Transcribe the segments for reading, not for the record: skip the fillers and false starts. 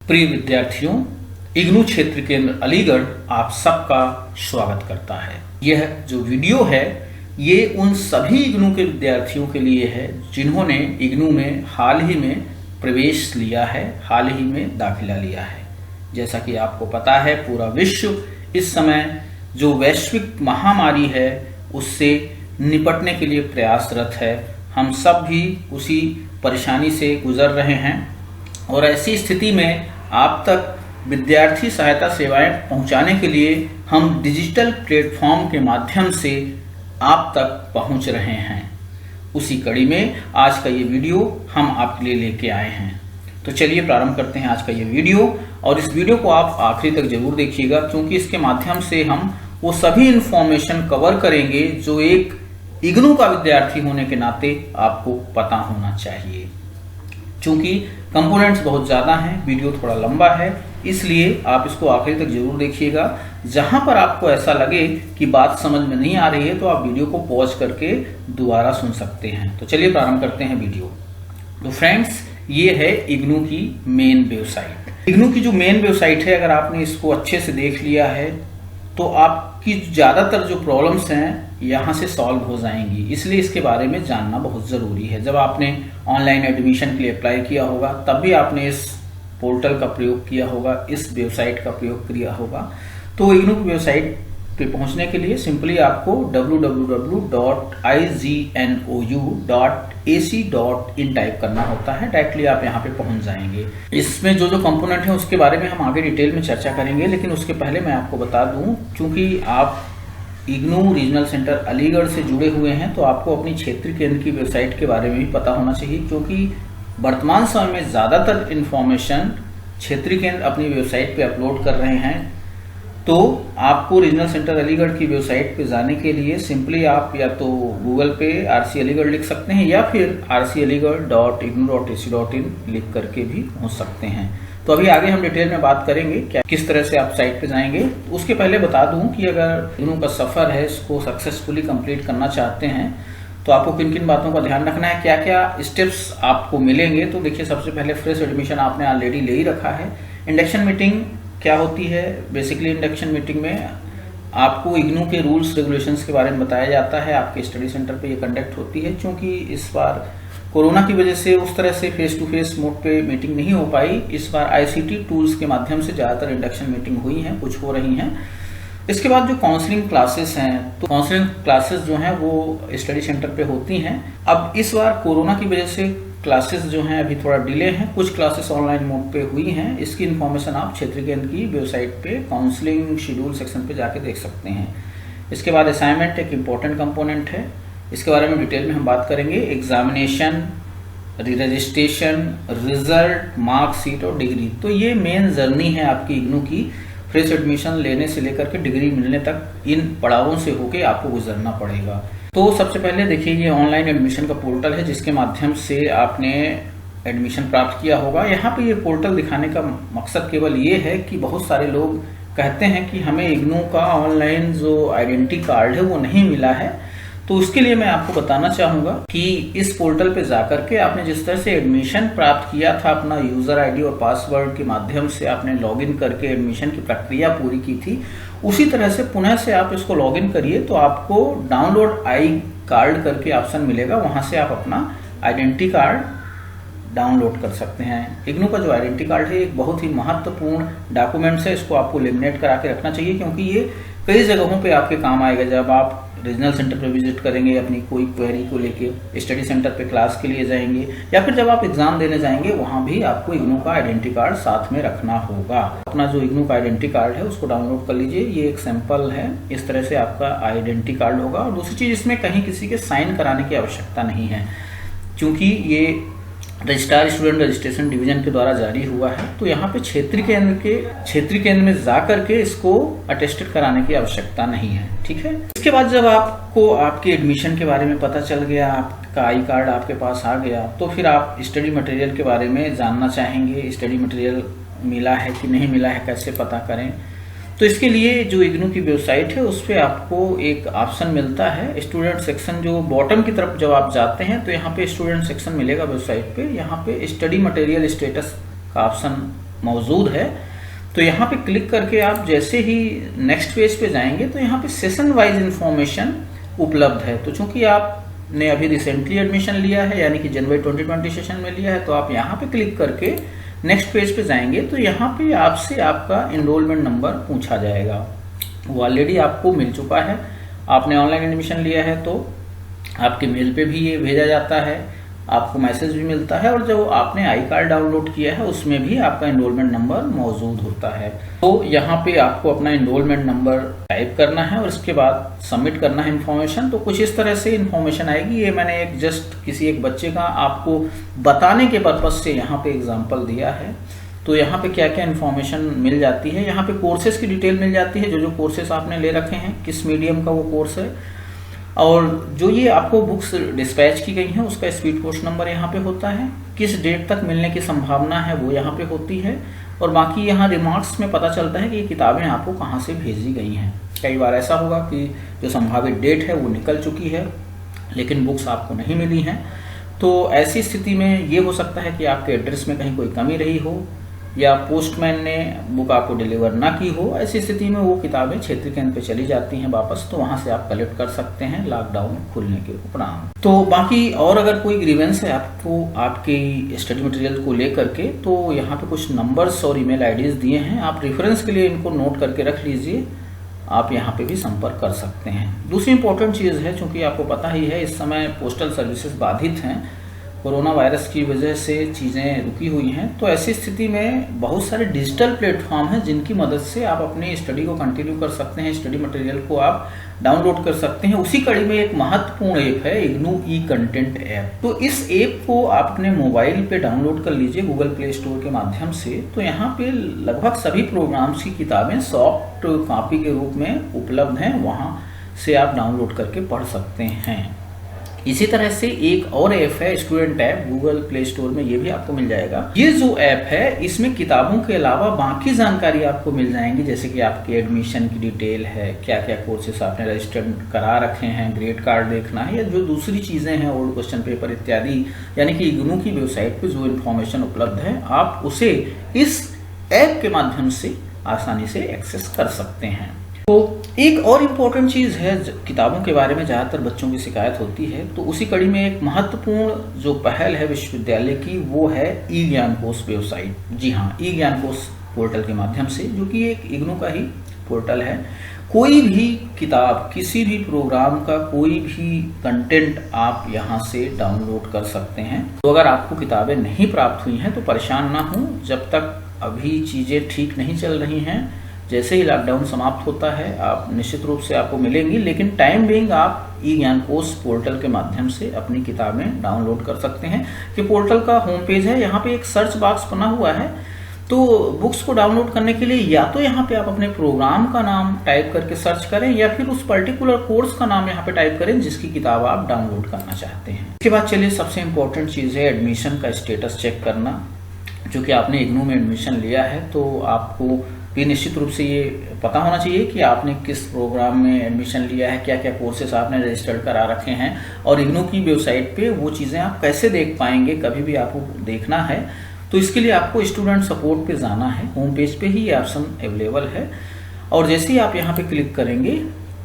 प्रिय विद्यार्थियों, इग्नू क्षेत्र केंद्र अलीगढ़ आप सबका स्वागत करता है। यह जो वीडियो है ये उन सभी इग्नू के विद्यार्थियों के लिए है जिन्होंने इग्नू में हाल ही में प्रवेश लिया है, हाल ही में दाखिला लिया है। जैसा कि आपको पता है, पूरा विश्व इस समय जो वैश्विक महामारी है उससे निपटने के लिए प्रयासरत है। हम सब भी उसी परेशानी से गुजर रहे हैं और ऐसी स्थिति में आप तक विद्यार्थी सहायता सेवाएं पहुंचाने के लिए हम डिजिटल प्लेटफॉर्म के माध्यम से आप तक पहुंच रहे हैं। उसी कड़ी में आज का ये वीडियो हम आपके लिए लेके आए हैं। तो चलिए प्रारंभ करते हैं आज का ये वीडियो, और इस वीडियो को आप आखिरी तक जरूर देखिएगा क्योंकि इसके माध्यम से हम वो सभी इंफॉर्मेशन कवर करेंगे जो एक इग्नू का विद्यार्थी होने के नाते आपको पता होना चाहिए। चूंकि कंपोनेंट्स बहुत ज़्यादा हैं, वीडियो थोड़ा लंबा है, इसलिए आप इसको आखिरी तक जरूर देखिएगा। जहां पर आपको ऐसा लगे कि बात समझ में नहीं आ रही है तो आप वीडियो को पॉज करके दोबारा सुन सकते हैं। तो चलिए प्रारंभ करते हैं वीडियो। तो फ्रेंड्स, ये है इग्नू की मेन वेबसाइट। इग्नू की जो मेन वेबसाइट है, अगर आपने इसको अच्छे से देख लिया है तो आपकी ज़्यादातर जो प्रॉब्लम्स हैं यहाँ से सॉल्व हो जाएंगी। इसलिए इसके बारे में जानना बहुत ज़रूरी है। जब आपने ऑनलाइन एडमिशन के लिए अप्लाई किया होगा तब भी आपने इस पोर्टल का प्रयोग किया होगा, इस वेबसाइट का प्रयोग किया होगा। तो इग्नू की वेबसाइट पे पहुंचने के लिए सिंपली आपको www.ignou.ac.in टाइप करना होता है। डायरेक्टली आप यहाँ पे पहुंच जाएंगे। इसमें जो कंपोनेंट है उसके बारे में हम आगे डिटेल में चर्चा करेंगे, लेकिन उसके पहले मैं आपको बता दूं, क्योंकि आप इग्नू रीजनल सेंटर अलीगढ़ से जुड़े हुए हैं तो आपको अपनी क्षेत्रीय केंद्र की वेबसाइट के बारे में भी पता होना चाहिए, क्योंकि वर्तमान समय में ज़्यादातर इन्फॉर्मेशन क्षेत्रीय केंद्र अपनी वेबसाइट पे अपलोड कर रहे हैं। तो आपको रीजनल सेंटर अलीगढ़ की वेबसाइट पे जाने के लिए सिंपली आप या तो गूगल पे RC अलीगढ़ लिख सकते हैं या फिर rcaligarh.ignou.ac.in लिख करके भी पहुंच सकते हैं। तो अभी आगे हम डिटेल में बात करेंगे क्या किस तरह से आप साइट पे जाएंगे। तो उसके पहले बता दूं कि अगर इग्नू का सफ़र है इसको सक्सेसफुली कंप्लीट करना चाहते हैं तो आपको किन किन बातों का ध्यान रखना है, क्या क्या स्टेप्स आपको मिलेंगे। तो देखिए, सबसे पहले फ्रेश एडमिशन आपने ऑलरेडी ले ही रखा है। इंडक्शन मीटिंग क्या होती है? बेसिकली इंडक्शन मीटिंग में आपको इग्नू के रूल्स रेगुलेशंस के बारे में बताया जाता है। आपके स्टडी सेंटर पे ये कंडक्ट होती है। क्योंकि इस बार कोरोना की वजह से उस तरह से फेस टू फेस मोड पे मीटिंग नहीं हो पाई, इस बार ICT टूल्स के माध्यम से ज़्यादातर इंडक्शन मीटिंग हुई हैं, कुछ हो रही हैं। इसके बाद जो काउंसलिंग क्लासेस हैं, तो काउंसलिंग क्लासेस जो हैं वो स्टडी सेंटर पे होती हैं। अब इस बार कोरोना की वजह से क्लासेस जो हैं अभी थोड़ा डिले हैं, कुछ क्लासेस ऑनलाइन मोड पे हुई हैं। इसकी इन्फॉर्मेशन आप क्षेत्रीय केंद्र की वेबसाइट पे काउंसलिंग शेड्यूल सेक्शन पे जाके देख सकते हैं। इसके बाद असाइनमेंट एक इम्पॉर्टेंट कंपोनेंट है, इसके बारे में डिटेल में हम बात करेंगे। एग्जामिनेशन, रजिस्ट्रेशन, रिजल्ट, मार्कशीट और डिग्री, तो ये मेन जर्नी है आपकी इग्नू की। फ्रेश एडमिशन लेने से लेकर के डिग्री मिलने तक इन पड़ावों से होके आपको गुजरना पड़ेगा। तो सबसे पहले देखिए, ये ऑनलाइन एडमिशन का पोर्टल है जिसके माध्यम से आपने एडमिशन प्राप्त किया होगा। यहाँ पे ये पोर्टल दिखाने का मकसद केवल ये है कि बहुत सारे लोग कहते हैं कि हमें इग्नू का ऑनलाइन जो आइडेंटिटी कार्ड है वो नहीं मिला है। तो उसके लिए मैं आपको बताना चाहूँगा कि इस पोर्टल पे जाकर के आपने जिस तरह से एडमिशन प्राप्त किया था, अपना यूज़र ID और पासवर्ड के माध्यम से आपने लॉगिन करके एडमिशन की प्रक्रिया पूरी की थी, उसी तरह से पुनः से आप इसको लॉगिन करिए तो आपको डाउनलोड आई कार्ड करके ऑप्शन मिलेगा। वहाँ से आप अपना आइडेंटिटी कार्ड डाउनलोड कर सकते हैं। इग्नू का जो आइडेंटिटी कार्ड है एक बहुत ही महत्वपूर्ण डॉक्यूमेंट्स है, इसको आपको लेमिनेट करा के रखना चाहिए क्योंकि ये कई जगहों पे आपके काम आएगा। जब आप रीजनल सेंटर पे विजिट करेंगे, अपनी कोई क्वेरी को लेके स्टडी सेंटर पे क्लास के लिए जाएंगे, या फिर जब आप एग्जाम देने जाएंगे वहाँ भी आपको इग्नू का आइडेंटिटी कार्ड साथ में रखना होगा। अपना जो इग्नू का आइडेंटिटी कार्ड है उसको डाउनलोड कर लीजिए। ये एक सैंपल है, इस तरह से आपका आइडेंटिटी कार्ड होगा। और दूसरी चीज़, इसमें कहीं किसी के साइन कराने की आवश्यकता नहीं है क्योंकि ये रजिस्ट्रार स्टूडेंट रजिस्ट्रेशन डिवीजन के द्वारा जारी हुआ है। तो यहाँ पे क्षेत्रीय केंद्र में जा करके इसको अटेस्टेड कराने की आवश्यकता नहीं है, ठीक है। इसके बाद जब आपको आपके एडमिशन के बारे में पता चल गया, आपका आई कार्ड आपके पास आ गया, तो फिर आप स्टडी मटेरियल के बारे में जानना चाहेंगे। स्टडी मटेरियल मिला है कि नहीं मिला है, कैसे पता करें। तो इसके लिए जो इग्नू की वेबसाइट है उस पर आपको एक ऑप्शन मिलता है स्टूडेंट सेक्शन। जो बॉटम की तरफ जब आप जाते हैं तो यहाँ पे स्टूडेंट सेक्शन मिलेगा वेबसाइट पे। यहाँ पे स्टडी मटेरियल स्टेटस का ऑप्शन मौजूद है। तो यहाँ पे क्लिक करके आप जैसे ही नेक्स्ट पेज पे जाएंगे तो यहाँ पे सेशन वाइज इंफॉर्मेशन उपलब्ध है। तो चूंकि आपने अभी रिसेंटली एडमिशन लिया है यानी कि जनवरी 2020 सेशन में लिया है, तो आप यहाँ पे क्लिक करके नेक्स्ट पेज पे जाएंगे तो यहाँ पे आपसे आपका एनरोलमेंट नंबर पूछा जाएगा। वो ऑलरेडी आपको मिल चुका है, आपने ऑनलाइन एडमिशन लिया है तो आपके मेल पे भी ये भेजा जाता है, आपको मैसेज भी मिलता है, और जो आपने आई कार्ड डाउनलोड किया है उसमें भी आपका एनरोलमेंट नंबर मौजूद होता है। तो यहाँ पे आपको अपना एनरोलमेंट नंबर टाइप करना है और उसके बाद सबमिट करना है इन्फॉर्मेशन। तो कुछ इस तरह से इन्फॉर्मेशन आएगी। ये मैंने एक जस्ट किसी एक बच्चे का आपको बताने के पर्पज से यहाँ पे एग्जाम्पल दिया है। तो यहाँ पे क्या क्या इन्फॉर्मेशन मिल जाती है, यहाँ पे कोर्सेज की डिटेल मिल जाती है, जो जो कोर्सेज आपने ले रखे हैं, किस मीडियम का वो कोर्स है, और जो ये आपको बुक्स डिस्पैच की गई हैं उसका स्पीड पोस्ट नंबर यहाँ पे होता है, किस डेट तक मिलने की संभावना है वो यहाँ पे होती है, और बाकी यहाँ रिमार्क्स में पता चलता है कि ये किताबें आपको कहाँ से भेजी गई हैं। कई बार ऐसा होगा कि जो संभावित डेट है वो निकल चुकी है लेकिन बुक्स आपको नहीं मिली हैं। तो ऐसी स्थिति में ये हो सकता है कि आपके एड्रेस में कहीं कोई कमी रही हो या पोस्टमैन ने बुक आपको डिलीवर ना की हो। ऐसी स्थिति में वो किताबें क्षेत्र केंद्र पे चली जाती हैं वापस, तो वहां से आप कलेक्ट कर सकते हैं लॉकडाउन खुलने के उपरांत। तो बाकी और अगर कोई ग्रीवेंस है आपको आपकी स्टडी मटेरियल को लेकर के, तो यहाँ पे कुछ नंबर्स और ईमेल आईडीज दिए हैं, आप रेफरेंस के लिए इनको नोट करके रख लीजिए, आप यहाँ पे भी संपर्क कर सकते हैं। दूसरी इंपॉर्टेंट चीज़ है, चूंकि आपको पता ही है इस समय पोस्टल सर्विसेज बाधित हैं, कोरोना वायरस की वजह से चीज़ें रुकी हुई हैं, तो ऐसी स्थिति में बहुत सारे डिजिटल प्लेटफॉर्म हैं जिनकी मदद से आप अपनी स्टडी को कंटिन्यू कर सकते हैं, स्टडी मटेरियल को आप डाउनलोड कर सकते हैं। उसी कड़ी में एक महत्वपूर्ण ऐप है इग्नू ई कंटेंट ऐप। तो इस ऐप को आप अपने मोबाइल पे डाउनलोड कर लीजिए गूगल प्ले स्टोर के माध्यम से। तो यहाँ पे लगभग सभी प्रोग्राम्स की किताबें सॉफ्ट कॉपी के रूप में उपलब्ध हैं, वहाँ से आप डाउनलोड करके पढ़ सकते हैं। इसी तरह से एक और ऐप है student app, Google play store में ये भी आपको मिल जाएगा। ये जो ऐप है इसमें किताबों के अलावा बाकी जानकारी आपको मिल जाएंगी, जैसे कि आपके एडमिशन की डिटेल है, क्या क्या कोर्सेस आपने रजिस्टर्ड करा रखे हैं, ग्रेड कार्ड देखना है, या जो दूसरी चीजें हैं ओल्ड क्वेश्चन पेपर इत्यादि, यानी कि इग्नू की वेबसाइट पे जो इन्फॉर्मेशन उपलब्ध है आप उसे इस ऐप के माध्यम से आसानी से एक्सेस कर सकते हैं। तो एक और इम्पोर्टेंट चीज़ है, किताबों के बारे में ज़्यादातर बच्चों की शिकायत होती है, तो उसी कड़ी में एक महत्वपूर्ण जो पहल है विश्वविद्यालय की वो है ई ज्ञान कोश वेबसाइट। जी हाँ, ई ज्ञान कोश पोर्टल के माध्यम से, जो कि एक इग्नू का ही पोर्टल है। कोई भी किताब, किसी भी प्रोग्राम का कोई भी कंटेंट आप यहाँ से डाउनलोड कर सकते हैं। तो अगर आपको किताबें नहीं प्राप्त हुई हैं तो परेशान ना हो, जब तक अभी चीज़ें ठीक नहीं चल रही हैं, जैसे ही लॉकडाउन समाप्त होता है आप निश्चित रूप से आपको मिलेंगी, लेकिन टाइम बिंग आप ई ज्ञान कोश पोर्टल के माध्यम से अपनी किताबें डाउनलोड कर सकते हैं। कि पोर्टल का होम पेज है, यहाँ पे एक सर्च बॉक्स बना हुआ है, तो बुक्स को डाउनलोड करने के लिए या तो यहाँ पे आप अपने प्रोग्राम का नाम टाइप करके सर्च करें, या फिर उस पर्टिकुलर कोर्स का नाम यहाँ पे टाइप करें जिसकी किताब आप डाउनलोड करना चाहते हैं। इसके बाद चलिए सबसे इम्पोर्टेंट चीज़ है एडमिशन का स्टेटस चेक करना। चूँकि आपने इग्नू में एडमिशन लिया है तो आपको भी निश्चित रूप से ये पता होना चाहिए कि आपने किस प्रोग्राम में एडमिशन लिया है, क्या क्या कोर्सेस आपने रजिस्टर्ड करा रखे हैं, और इग्नू की वेबसाइट पे वो चीज़ें आप कैसे देख पाएंगे, कभी भी आपको देखना है तो इसके लिए आपको स्टूडेंट सपोर्ट पे जाना है। होम पेज पे ही ये ऑप्शन अवेलेबल है, और जैसे ही आप यहाँ पे क्लिक करेंगे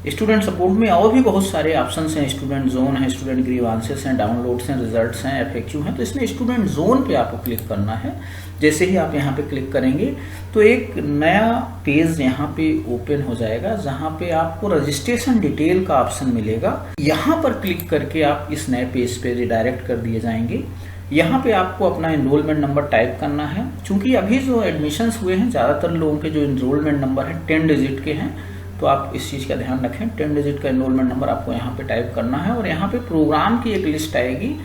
स्टूडेंट सपोर्ट में और भी बहुत सारे ऑप्शंस हैं, स्टूडेंट जोन है, स्टूडेंट ग्रीवांसेस हैं, डाउनलोड्स हैं, रिजल्ट्स हैं, एफएक्यू हैं। तो इसमें स्टूडेंट जोन पे आपको क्लिक करना है। जैसे ही आप यहाँ पे क्लिक करेंगे तो एक नया पेज यहाँ पे ओपन हो जाएगा, जहाँ पे आपको रजिस्ट्रेशन डिटेल का ऑप्शन मिलेगा। यहाँ पर क्लिक करके आप इस नए पेज पे रिडायरेक्ट कर दिए जाएंगे। यहाँ पे आपको अपना एनरोलमेंट नंबर टाइप करना है। चूंकि अभी जो एडमिशन्स हुए हैं ज़्यादातर लोगों के जो एनरोलमेंट नंबर है 10 डिजिट के हैं, तो आप इस चीज़ का ध्यान रखें। 10 डिजिट का एनरोलमेंट नंबर आपको यहाँ पे टाइप करना है, और यहाँ पे प्रोग्राम की एक लिस्ट आएगी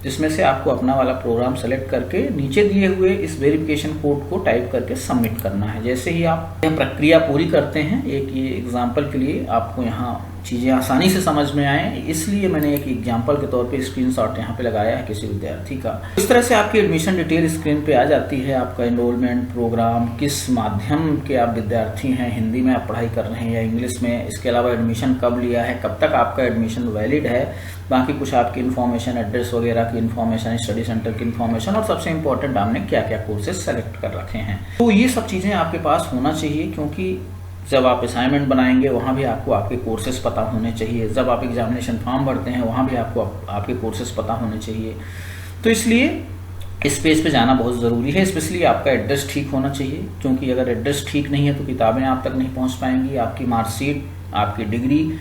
जिसमें से आपको अपना वाला प्रोग्राम सेलेक्ट करके नीचे दिए हुए इस वेरिफिकेशन कोड को टाइप करके सबमिट करना है। जैसे ही आप यह प्रक्रिया पूरी करते हैं, एक ये एग्जाम्पल के लिए आपको यहाँ चीज़ें आसानी से समझ में आए, इसलिए मैंने एक एग्जाम्पल के तौर पे स्क्रीनशॉट यहाँ पे लगाया है किसी विद्यार्थी का। इस तरह से आपकी एडमिशन डिटेल स्क्रीन पे आ जाती है। आपका एनरोलमेंट, प्रोग्राम, किस माध्यम के आप विद्यार्थी हैं, हिंदी में आप पढ़ाई कर रहे हैं या इंग्लिश में, इसके अलावा एडमिशन कब लिया है, कब तक आपका एडमिशन वैलिड है, बाकी कुछ आपकी इन्फॉर्मेशन, एड्रेस वगैरह की इन्फॉर्मेशन, स्टडी सेंटर की इन्फॉर्मेशन, और सबसे इम्पोर्टेंट आपने क्या क्या कोर्सेज सेलेक्ट कर रखे हैं। तो ये सब चीज़ें आपके पास होना चाहिए, क्योंकि जब आप असाइनमेंट बनाएंगे वहाँ भी आपको आपके कोर्सेज पता होने चाहिए। जब आप एग्जामिनेशन फॉर्म भरते हैं वहाँ भी आपको आपके कोर्सेज पता होने चाहिए। तो इसलिए इस पेज पे जाना बहुत ज़रूरी है। स्पेशली आपका एड्रेस ठीक होना चाहिए, क्योंकि अगर एड्रेस ठीक नहीं है तो किताबें आप तक नहीं पहुँच पाएंगी। आपकी मार्कशीट, आपकी डिग्री,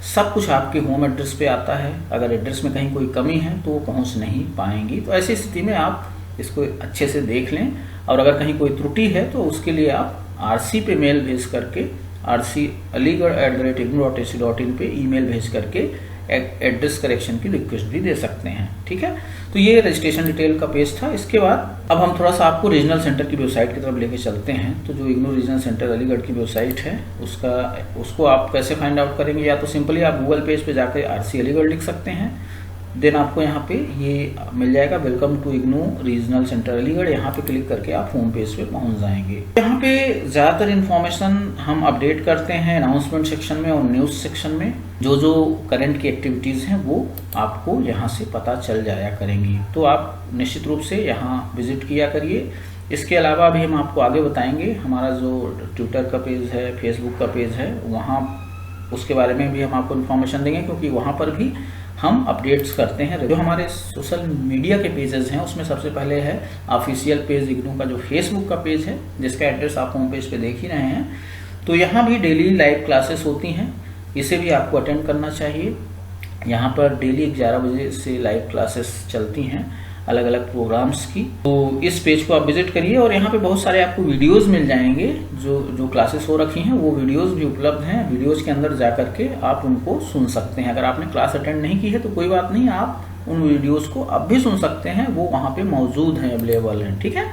सब कुछ आपके होम एड्रेस पे आता है। अगर एड्रेस में कहीं कोई कमी है तो वो पहुँच नहीं पाएंगी। तो ऐसी स्थिति में आप इसको अच्छे से देख लें, और अगर कहीं कोई त्रुटि है तो उसके लिए आप RC पे मेल भेज करके, rcaligarh@ignou.ac.in पे ईमेल भेज करके एड्रेस करेक्शन की रिक्वेस्ट भी दे सकते हैं। ठीक है, तो ये रजिस्ट्रेशन डिटेल का पेज था। इसके बाद अब हम थोड़ा सा आपको रीजनल सेंटर की वेबसाइट की तरफ लेके चलते हैं। तो जो इग्नू रीजनल सेंटर अलीगढ़ की वेबसाइट है उसको आप कैसे फाइंड आउट करेंगे, या तो सिंपली आप गूगल पेज पे जाकर RC अलीगढ़ लिख सकते हैं, देन आपको यहाँ पे ये मिल जाएगा, welcome to IGNOU regional centre Aligarh. यहाँ पे क्लिक करके आप होम पेज पे पहुँच जाएंगे। यहाँ पे ज़्यादातर इन्फॉर्मेशन हम अपडेट करते हैं अनाउंसमेंट सेक्शन में और न्यूज़ सेक्शन में। जो करंट की एक्टिविटीज़ हैं वो आपको यहाँ से पता चल जाया करेंगी, तो आप निश्चित रूप से यहाँ विजिट किया करिए। इसके अलावा भी हम आपको आगे बताएंगे, हमारा जो ट्विटर का पेज है, फेसबुक का पेज है, वहाँ उसके बारे में भी हम आपको इन्फॉर्मेशन देंगे, क्योंकि वहाँ पर भी हम अपडेट्स करते हैं। जो हमारे सोशल मीडिया के पेजेस हैं उसमें सबसे पहले है ऑफिशियल पेज इग्नू का, जो फेसबुक का पेज है, जिसका एड्रेस आप होम पेज पे देख ही रहे हैं। तो यहाँ भी डेली लाइव क्लासेस होती हैं, इसे भी आपको अटेंड करना चाहिए। यहाँ पर डेली 11 बजे से लाइव क्लासेस चलती हैं अलग अलग प्रोग्राम्स की। तो इस पेज को आप विजिट करिए, और यहाँ पे बहुत सारे आपको वीडियोस मिल जाएंगे। जो क्लासेस हो रखी हैं वो वीडियोस भी उपलब्ध हैं। वीडियोस के अंदर जा करके आप उनको सुन सकते हैं। अगर आपने क्लास अटेंड नहीं की है तो कोई बात नहीं, आप उन वीडियोस को अब भी सुन सकते हैं, वो वहाँ पे मौजूद हैं, अवेलेबल हैं। ठीक है,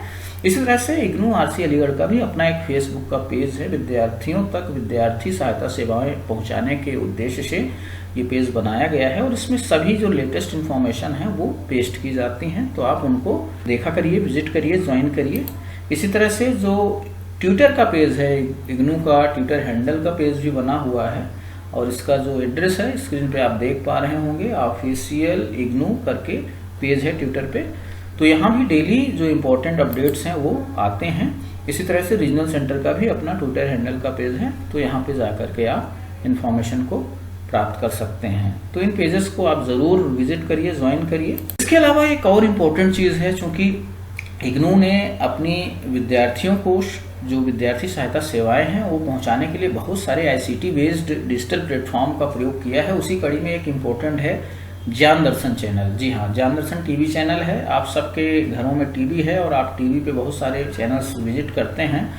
इसी तरह से इग्नू RC अलीगढ़ का भी अपना एक फेसबुक का पेज है। विद्यार्थियों तक विद्यार्थी सहायता सेवाएं पहुंचाने के उद्देश्य से ये पेज बनाया गया है, और इसमें सभी जो लेटेस्ट इन्फॉर्मेशन है वो पेस्ट की जाती हैं। तो आप उनको देखा करिए, विजिट करिए, ज्वाइन करिए। इसी तरह से जो ट्विटर का पेज है, इग्नू का ट्विटर हैंडल का पेज भी बना हुआ है, और इसका जो एड्रेस है स्क्रीन पे आप देख पा रहे होंगे, ऑफिशियल इग्नू करके पेज है ट्विटर पे। तो यहाँ भी डेली जो इम्पोर्टेंट अपडेट्स हैं वो आते हैं। इसी तरह से रीजनल सेंटर का भी अपना ट्विटर हैंडल का पेज है, तो यहाँ पे जा करके आप इन्फॉर्मेशन को प्राप्त कर सकते हैं। तो इन पेजेस को आप ज़रूर विजिट करिए, ज्वाइन करिए। इसके अलावा एक और इम्पोर्टेंट चीज़ है, चूँकि इग्नू ने अपनी विद्यार्थियों को जो विद्यार्थी सहायता सेवाएं हैं वो पहुंचाने के लिए बहुत सारे ICT बेस्ड डिजिटल प्लेटफॉर्म का प्रयोग किया है। उसी कड़ी में एक इम्पोर्टेंट है ज्ञान दर्शन चैनल। जी हाँ, ज्ञान दर्शन टीवी चैनल है। आप सबके घरों में टीवी है और आप टीवी पे बहुत सारे चैनल्स विजिट करते हैं।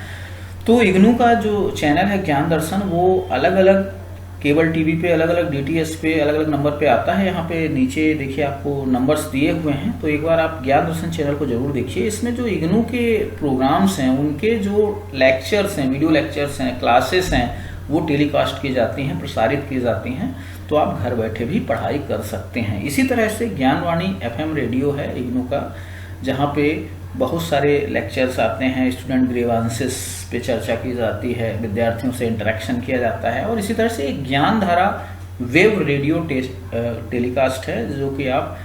तो इग्नू का जो चैनल है ज्ञान दर्शन, वो अलग अलग केबल टीवी पे, अलग अलग DTH पे, अलग अलग नंबर पे आता है। यहाँ पे नीचे देखिए आपको नंबर्स दिए हुए हैं, तो एक बार आप ज्ञान दर्शन चैनल को जरूर देखिए। इसमें जो इग्नू के प्रोग्राम्स हैं, उनके जो लेक्चर्स हैं, वीडियो लेक्चर्स हैं, क्लासेस हैं, वो टेलीकास्ट की जाती हैं, प्रसारित की जाती हैं। तो आप घर बैठे भी पढ़ाई कर सकते हैं। इसी तरह से ज्ञानवाणी FM रेडियो है इग्नू का, जहाँ पे बहुत सारे लेक्चर्स आते हैं, स्टूडेंट ग्रीवांसेस पे चर्चा की जाती है, विद्यार्थियों से इंटरेक्शन किया जाता है। और इसी तरह से एक ज्ञान धारा वेब रेडियो टेलीकास्ट है, जो कि आप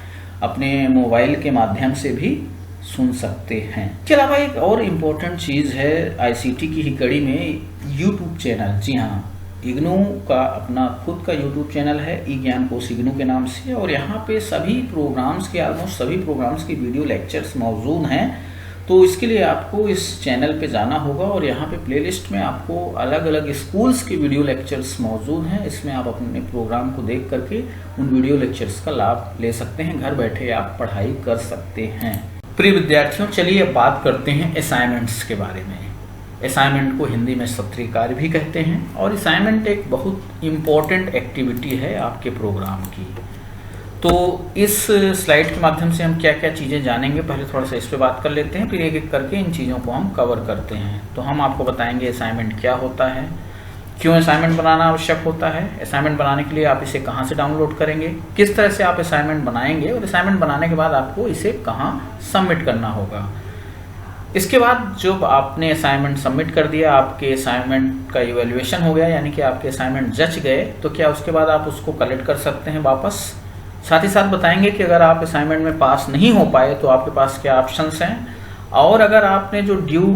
अपने मोबाइल के माध्यम से भी सुन सकते हैं। इसके अलावा एक और इम्पोर्टेंट चीज़ है ICT की ही कड़ी में YouTube चैनल। जी हाँ, इग्नू का अपना खुद का YouTube चैनल है, ई ज्ञान कोश इग्नू के नाम से, और यहाँ पे सभी प्रोग्राम्स के, ऑलमोस्ट सभी प्रोग्राम्स की वीडियो लेक्चर्स मौजूद हैं। तो इसके लिए आपको इस चैनल पे जाना होगा, और यहाँ पे प्लेलिस्ट में आपको अलग अलग स्कूल्स की वीडियो लेक्चर्स मौजूद हैं। इसमें आप अपने प्रोग्राम को देख करके उन वीडियो लेक्चर्स का लाभ ले सकते हैं। घर बैठे आप पढ़ाई कर सकते हैं। प्रिय विद्यार्थियों, चलिए अब बात करते हैं असाइनमेंट्स के बारे में। असाइनमेंट को हिंदी में सत्रीय कार्य भी कहते हैं, और असाइनमेंट एक बहुत इम्पॉर्टेंट एक्टिविटी है आपके प्रोग्राम की। तो इस स्लाइड के माध्यम से हम क्या क्या चीज़ें जानेंगे, पहले थोड़ा सा इस पर बात कर लेते हैं, फिर एक एक करके इन चीज़ों को हम कवर करते हैं। तो हम आपको बताएंगे असाइनमेंट क्या होता है, क्यों असाइनमेंट बनाना आवश्यक होता है, असाइनमेंट बनाने के लिए आप इसे कहाँ से डाउनलोड करेंगे, किस तरह से आप असाइनमेंट बनाएंगे, और असाइनमेंट बनाने के बाद आपको इसे कहाँ सबमिट करना होगा। इसके बाद जब आपने असाइनमेंट सबमिट कर दिया, आपके असाइनमेंट का इवैल्यूएशन हो गया, यानी कि आपके असाइनमेंट जच गए, तो क्या उसके बाद आप उसको कलेक्ट कर सकते हैं वापस। साथ ही साथ बताएंगे कि अगर आप असाइनमेंट में पास नहीं हो पाए तो आपके पास क्या ऑप्शंस हैं, और अगर आपने जो ड्यू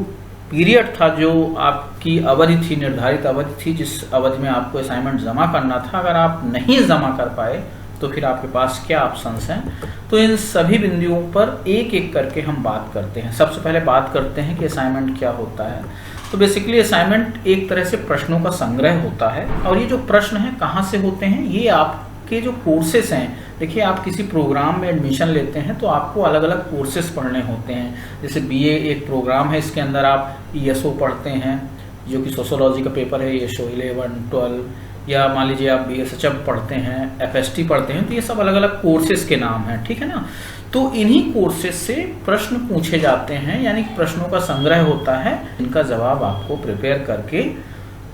पीरियड था, जो आपकी अवधि थी, निर्धारित अवधि थी जिस अवधि में आपको असाइनमेंट जमा करना था, अगर आप नहीं जमा कर पाए तो फिर आपके पास क्या ऑप्शंस हैं। तो इन सभी बिंदुओं पर एक एक करके हम बात करते हैं। सबसे पहले बात करते हैं कि असाइनमेंट क्या होता है। तो बेसिकली असाइनमेंट एक तरह से प्रश्नों का संग्रह होता है, और ये जो प्रश्न हैं कहाँ से होते हैं, ये आपके जो कोर्सेस हैं, देखिए आप किसी प्रोग्राम में एडमिशन लेते हैं तो आपको अलग अलग कोर्सेज पढ़ने होते हैं। जैसे बीए एक प्रोग्राम है, इसके अंदर आप ईएसओ पढ़ते हैं जो कि सोशियोलॉजी का पेपर है, ईएसओ 11, 12, या मान लीजिए आप बीएसएचएफ पढ़ते हैं, एफएसटी पढ़ते हैं, तो ये सब अलग अलग कोर्सेज के नाम हैं, ठीक है ना। तो इन्हीं कोर्सेज से प्रश्न पूछे जाते हैं, यानी प्रश्नों का संग्रह होता है, इनका जवाब आपको प्रिपेयर करके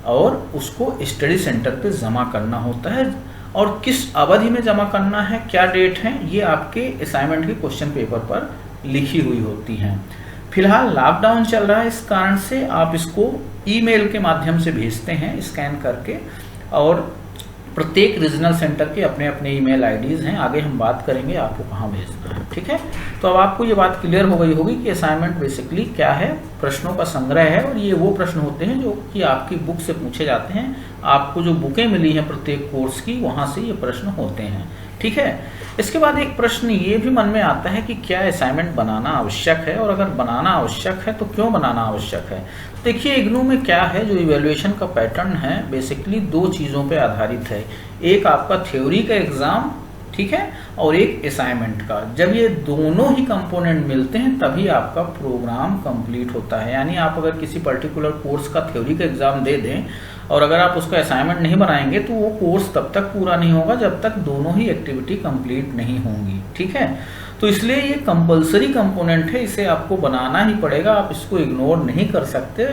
और उसको स्टडी सेंटर पे जमा करना होता है। और किस अवधि में जमा करना है, क्या डेट है, ये आपके असाइनमेंट के क्वेश्चन पेपर पर लिखी हुई होती हैं। फिलहाल लॉकडाउन चल रहा है, इस कारण से आप इसको ईमेल के माध्यम से भेजते हैं स्कैन करके, और प्रत्येक रीजनल सेंटर के अपने अपने ईमेल आईडीज हैं। आगे हम बात करेंगे आपको कहाँ भेजना है, ठीक है। तो अब आपको ये बात क्लियर हो गई होगी कि असाइनमेंट बेसिकली क्या है, प्रश्नों का संग्रह है, और ये वो प्रश्न होते हैं जो कि आपकी बुक से पूछे जाते हैं। आपको जो बुकें मिली हैं प्रत्येक कोर्स की, वहाँ से ये प्रश्न होते हैं, ठीक है। इसके बाद एक प्रश्न ये भी मन में आता है कि क्या असाइनमेंट बनाना आवश्यक है, और अगर बनाना आवश्यक है तो क्यों बनाना आवश्यक है। देखिए इग्नू में क्या है, जो इवैल्यूएशन का पैटर्न है बेसिकली दो चीज़ों पे आधारित है। एक आपका थ्योरी का एग्जाम, ठीक है, और एक असाइनमेंट का। जब ये दोनों ही कंपोनेंट मिलते हैं तभी आपका प्रोग्राम कंप्लीट होता है। यानी आप अगर किसी पर्टिकुलर कोर्स का थ्योरी का एग्जाम दे दें और अगर आप उसका असाइनमेंट नहीं बनाएंगे तो वो कोर्स तब तक पूरा नहीं होगा जब तक दोनों ही एक्टिविटी कंप्लीट नहीं होंगी, ठीक है। तो इसलिए ये कंपलसरी कंपोनेंट है, इसे आपको बनाना ही पड़ेगा, आप इसको इग्नोर नहीं कर सकते।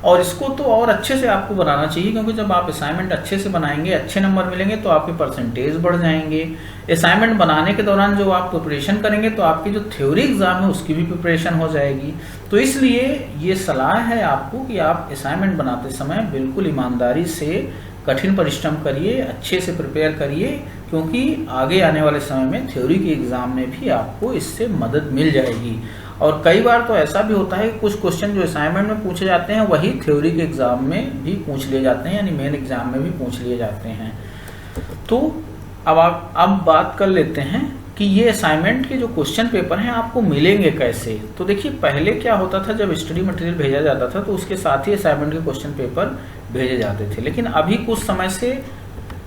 और इसको तो और अच्छे से आपको बनाना चाहिए, क्योंकि जब आप असाइनमेंट अच्छे से बनाएंगे, अच्छे नंबर मिलेंगे तो आपके परसेंटेज बढ़ जाएंगे। असाइनमेंट बनाने के दौरान जो आप प्रिपरेशन करेंगे तो आपकी जो थ्योरी एग्जाम है उसकी भी प्रिपरेशन हो जाएगी। तो इसलिए ये सलाह है आपको कि आप असाइनमेंट बनाते समय बिल्कुल ईमानदारी से कठिन परिश्रम करिए, अच्छे से प्रिपेयर करिए, क्योंकि आगे आने वाले समय में थ्योरी के एग्जाम में भी आपको इससे मदद मिल जाएगी। और कई बार तो ऐसा भी होता है कि कुछ क्वेश्चन जो असाइनमेंट में पूछे जाते हैं वही थ्योरी के एग्जाम में भी पूछ लिए जाते हैं, यानी मेन एग्जाम में भी पूछ लिए जाते हैं। तो अब बात कर लेते हैं कि ये असाइनमेंट के जो क्वेश्चन पेपर हैं आपको मिलेंगे कैसे। तो देखिए पहले क्या होता था, जब स्टडी मटेरियल भेजा जाता था तो उसके साथ ही असाइनमेंट के क्वेश्चन पेपर भेजे जाते थे, लेकिन अभी कुछ समय से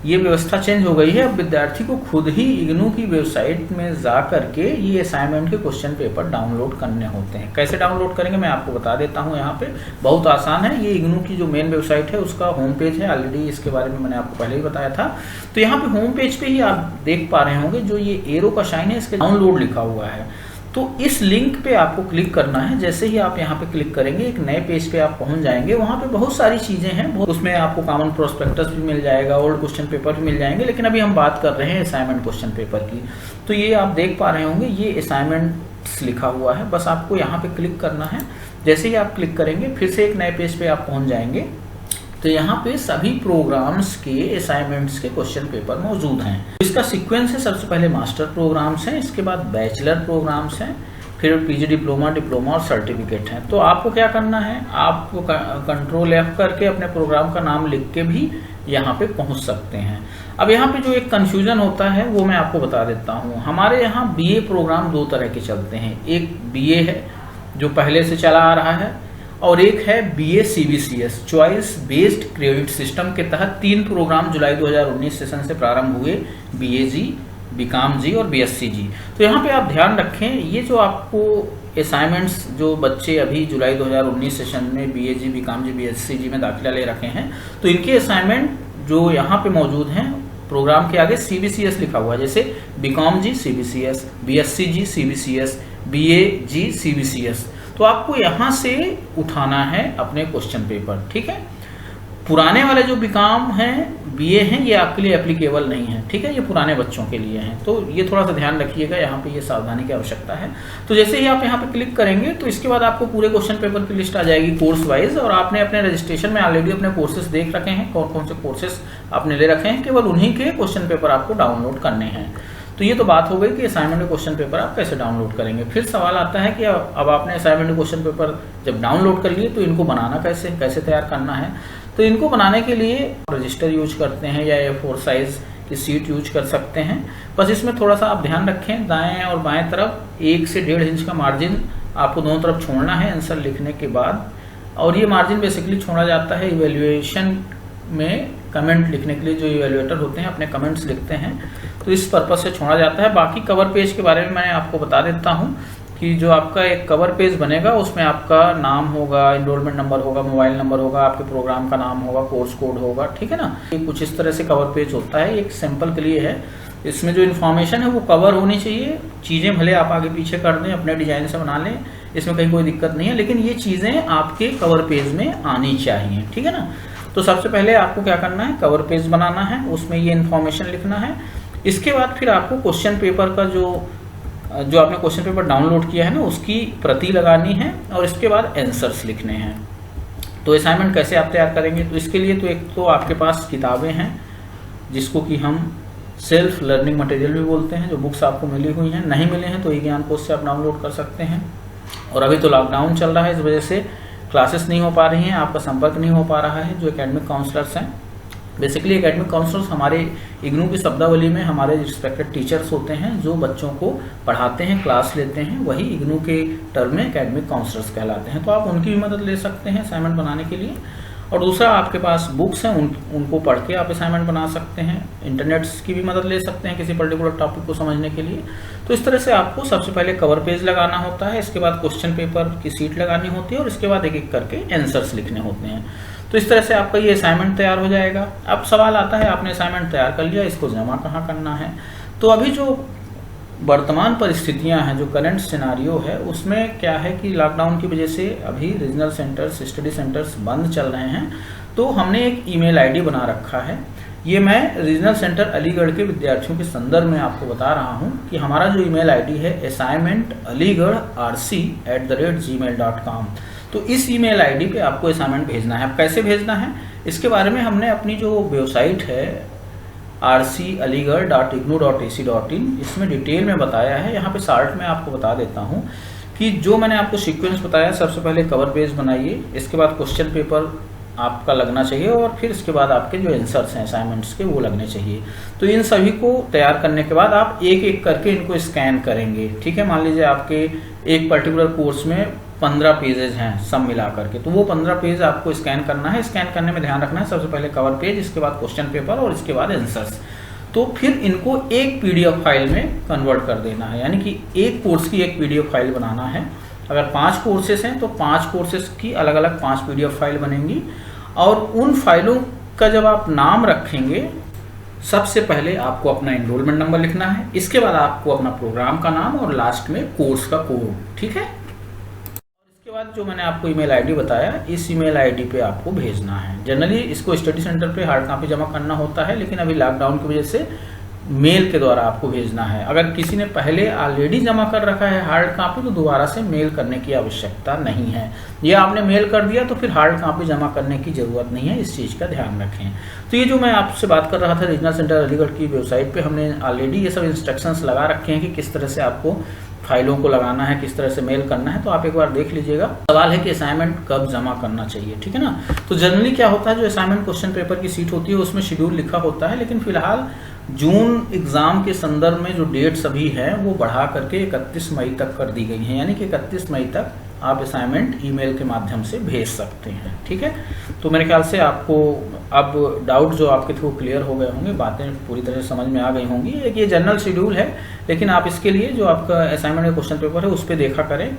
ये व्यवस्था चेंज हो गई है। अब विद्यार्थी को खुद ही इग्नू की वेबसाइट में जा करके ये असाइनमेंट के क्वेश्चन पेपर डाउनलोड करने होते हैं। कैसे डाउनलोड करेंगे मैं आपको बता देता हूँ, यहाँ पे बहुत आसान है। ये इग्नू की जो मेन वेबसाइट है उसका होम पेज है, ऑलरेडी इसके बारे में मैंने आपको पहले ही बताया था। तो यहाँ पे होम पेज पे ही आप देख पा रहे होंगे जो ये एरो का साइन है, इसके डाउनलोड लिखा हुआ है। तो इस लिंक पे आपको क्लिक करना है। जैसे ही आप यहाँ पे क्लिक करेंगे एक नए पेज पे आप पहुंच जाएंगे। वहाँ पे बहुत सारी चीजें हैं, उसमें आपको कॉमन प्रोस्पेक्टस भी मिल जाएगा, ओल्ड क्वेश्चन पेपर भी मिल जाएंगे, लेकिन अभी हम बात कर रहे हैं असाइनमेंट क्वेश्चन पेपर की। तो ये आप देख पा रहे होंगे, ये असाइनमेंट्स लिखा हुआ है, बस आपको यहाँ पे क्लिक करना है। जैसे ही आप क्लिक करेंगे फिर से एक नए पेज पे आप पहुंच जाएंगे। तो यहाँ पे सभी प्रोग्राम्स के असाइनमेंट्स के क्वेश्चन पेपर मौजूद हैं। इसका सीक्वेंस है, सबसे पहले मास्टर प्रोग्राम्स हैं, इसके बाद बैचलर प्रोग्राम्स हैं, फिर पीजी डिप्लोमा, डिप्लोमा और सर्टिफिकेट हैं। तो आपको क्या करना है, आपको कंट्रोल F करके अपने प्रोग्राम का नाम लिख के भी यहाँ पे पहुँच सकते हैं। अब यहाँ पे जो एक कन्फ्यूजन होता है वो मैं आपको बता देता हूँ। हमारे यहाँ BA प्रोग्राम दो तरह के चलते हैं, एक BA है जो पहले से चला आ रहा है, और एक है BA CBCS choice based credit system के तहत 3 प्रोग्राम जुलाई 2019 सेशन से प्रारंभ हुए, BAG, BCom जी और BSc जी। तो यहाँ पे आप ध्यान रखें, ये जो आपको असाइनमेंट्स जो बच्चे अभी जुलाई 2019 सेशन में BAG, BCom जी, BSc जी में दाखिला ले रखे हैं, तो इनके असाइनमेंट जो यहाँ पे मौजूद हैं, प्रोग्राम के आगे CBCS लिखा हुआ है, जैसे BCom जी CBCS, BSc जी CBCS, BAG CBCS। तो आपको यहाँ से उठाना है अपने क्वेश्चन पेपर, ठीक है। पुराने वाले जो BCom हैं, BA हैं, ये आपके लिए एप्लीकेबल नहीं है, ठीक है, ये पुराने बच्चों के लिए हैं। तो ये थोड़ा सा ध्यान रखिएगा, यहाँ पे ये सावधानी की आवश्यकता है। तो जैसे ही आप यहाँ पे क्लिक करेंगे तो इसके बाद आपको पूरे क्वेश्चन पेपर की लिस्ट आ जाएगी कोर्स वाइज, और आपने अपने रजिस्ट्रेशन में ऑलरेडी अपने कोर्सेज देख रखे हैं, कौन कौन से कोर्सेज आपने ले रखे हैं, केवल उन्हीं के क्वेश्चन पेपर आपको डाउनलोड करने हैं। तो ये तो बात हो गई कि असाइनमेंट क्वेश्चन पेपर आप कैसे डाउनलोड करेंगे। फिर सवाल आता है कि अब आपने असाइनमेंट क्वेश्चन पेपर जब डाउनलोड कर लिए तो इनको बनाना कैसे तैयार करना है। तो इनको बनाने के लिए रजिस्टर यूज करते हैं या A4 साइज की सीट यूज कर सकते हैं। बस इसमें थोड़ा सा आप ध्यान रखें, दाएं और बाएं तरफ 1 से 1.5 इंच का मार्जिन आपको दोनों तरफ छोड़ना है आंसर लिखने के बाद। और ये मार्जिन बेसिकली छोड़ा जाता है इवेल्युएशन में कमेंट लिखने के लिए। जो इवेल्युएटर होते हैं अपने कमेंट्स लिखते हैं, तो इस पर्पज से छोड़ा जाता है। बाकी कवर पेज के बारे में मैं आपको बता देता हूँ कि जो आपका एक कवर पेज बनेगा उसमें आपका नाम होगा, एनरोलमेंट नंबर होगा, मोबाइल नंबर होगा, आपके प्रोग्राम का नाम होगा, कोर्स कोड होगा, ठीक है ना। ये कुछ इस तरह से कवर पेज होता है, एक सैंपल के लिए है। इसमें जो इन्फॉर्मेशन है वो कवर होनी चाहिए। चीज़ें भले आप आगे पीछे कर दें, अपने डिजाइन से बना लें, इसमें कहीं कोई दिक्कत नहीं है, लेकिन ये चीज़ें आपके कवर पेज में आनी चाहिए, ठीक है ना। तो सबसे पहले आपको क्या करना है, कवर पेज बनाना है, उसमें ये इन्फॉर्मेशन लिखना है। इसके बाद फिर आपको क्वेश्चन पेपर का जो आपने क्वेश्चन पेपर डाउनलोड किया है ना, उसकी प्रति लगानी है और इसके बाद आंसर्स लिखने हैं। तो असाइनमेंट कैसे आप तैयार करेंगे, तो इसके लिए तो एक तो आपके पास किताबें हैं जिसको कि हम सेल्फ लर्निंग मटेरियल भी बोलते हैं, जो बुक्स आपको मिली हुई हैं। नहीं मिले हैं तो ई ज्ञान कोश से आप डाउनलोड कर सकते हैं। और अभी तो लॉकडाउन चल रहा है, इस वजह से क्लासेस नहीं हो पा रही हैं, आपका संपर्क नहीं हो पा रहा है। जो एकेडमिक काउंसलर्स हैं, बेसिकली एकेडमिक काउंसलर्स हमारे इग्नू की शब्दावली में हमारे रिस्पेक्टेड टीचर्स होते हैं जो बच्चों को पढ़ाते हैं, क्लास लेते हैं, वही इग्नू के टर्म में एकेडमिक काउंसलर्स कहलाते हैं। तो आप उनकी भी मदद ले सकते हैं असाइनमेंट बनाने के लिए। और दूसरा, आपके पास बुक्स हैं, उनको पढ़ के आप असाइनमेंट बना सकते हैं। इंटरनेट की भी मदद ले सकते हैं किसी पर्टिकुलर टॉपिक को समझने के लिए। तो इस तरह से आपको सबसे पहले कवर पेज लगाना होता है, इसके बाद क्वेश्चन पेपर की सीट लगानी होती है और इसके बाद एक एक करके आंसर्स लिखने होते हैं। तो इस तरह से आपका ये असाइनमेंट तैयार हो जाएगा। अब सवाल आता है, आपने असाइनमेंट तैयार कर लिया, इसको जमा कहाँ करना है। तो अभी जो वर्तमान परिस्थितियां हैं, जो करंट सिनारियो है, उसमें क्या है कि लॉकडाउन की वजह से अभी रीजनल सेंटर्स, स्टडी सेंटर्स बंद चल रहे हैं। तो हमने एक ईमेल आईडी बना रखा है। ये मैं रीजनल सेंटर अलीगढ़ के विद्यार्थियों के संदर्भ में आपको बता रहा हूँ कि हमारा जो ईमेल आईडी है assignmentaliguढ़rc@gmail.com। तो इस ईमेल आईडी पे आपको असाइनमेंट भेजना है। अब कैसे भेजना है, इसके बारे में हमने अपनी जो वेबसाइट है rcaligarh.ignu.ac.in, इसमें डिटेल में बताया है। यहाँ पे शार्ट में आपको बता देता हूँ कि जो मैंने आपको सीक्वेंस बताया, सबसे पहले कवर पेज बनाइए, इसके बाद क्वेश्चन पेपर आपका लगना चाहिए और फिर इसके बाद आपके जो आंसर्स हैं असाइनमेंट्स के वो लगने चाहिए। तो इन सभी को तैयार करने के बाद आप एक एक करके इनको स्कैन करेंगे, ठीक है। मान लीजिए आपके एक पर्टिकुलर कोर्स में 15 पेजेस हैं सब मिला करके, तो वो 15 पेज आपको स्कैन करना है। स्कैन करने में ध्यान रखना है, सबसे पहले कवर पेज, इसके बाद क्वेश्चन पेपर और इसके बाद आंसर्स। तो फिर इनको एक PDF फाइल में कन्वर्ट कर देना है, यानी कि एक कोर्स की एक PDF फाइल बनाना है। अगर 5 कोर्सेस हैं तो 5 कोर्सेस की अलग अलग 5 PDF फाइल बनेंगी। और उन फाइलों का जब आप नाम रखेंगे, सबसे पहले आपको अपना एनरोलमेंट नंबर लिखना है, इसके बाद आपको अपना प्रोग्राम का नाम और लास्ट में कोर्स का कोड, ठीक है। इसके बाद जो मैंने आपको ईमेल आईडी बताया, इस ईमेल आईडी पे आपको भेजना है। जनरली इसको स्टडी सेंटर पे हार्ड कॉपी जमा करना होता है, लेकिन अभी लॉकडाउन की वजह से मेल के द्वारा आपको भेजना है। अगर किसी ने पहले ऑलरेडी जमा कर रखा है हार्ड कॉपी, तो दोबारा से मेल करने की आवश्यकता नहीं है। ये आपने मेल कर दिया तो फिर हार्ड कॉपी जमा करने की जरूरत नहीं है, इस चीज़ का ध्यान रखें। तो ये जो मैं आपसे बात कर रहा था, रीजनल सेंटर अलीगढ़ की वेबसाइट पे हमने ऑलरेडी ये सब इंस्ट्रक्शंस लगा रखे हैं कि किस तरह से आपको फाइलों को लगाना है, किस तरह से मेल करना है। तो आप एक बार देख लीजिएगा। सवाल है कि असाइनमेंट कब जमा करना चाहिए, ठीक है ना। तो जनरली क्या होता है, जो असाइनमेंट क्वेश्चन पेपर की सीट होती है उसमें शेड्यूल लिखा होता है, लेकिन फिलहाल जून एग्जाम के संदर्भ में जो डेट्स अभी हैं वो बढ़ा करके 31 मई तक कर दी गई हैं, यानी कि 31 मई तक आप असाइनमेंट ईमेल के माध्यम से भेज सकते हैं, ठीक है। तो मेरे ख्याल से आपको अब डाउट जो आपके थे वो क्लियर हो गए होंगे, बातें पूरी तरह से समझ में आ गई होंगी। एक ये जनरल शेड्यूल है, लेकिन आप इसके लिए जो आपका असाइनमेंट का क्वेश्चन पेपर है उस पर देखा करें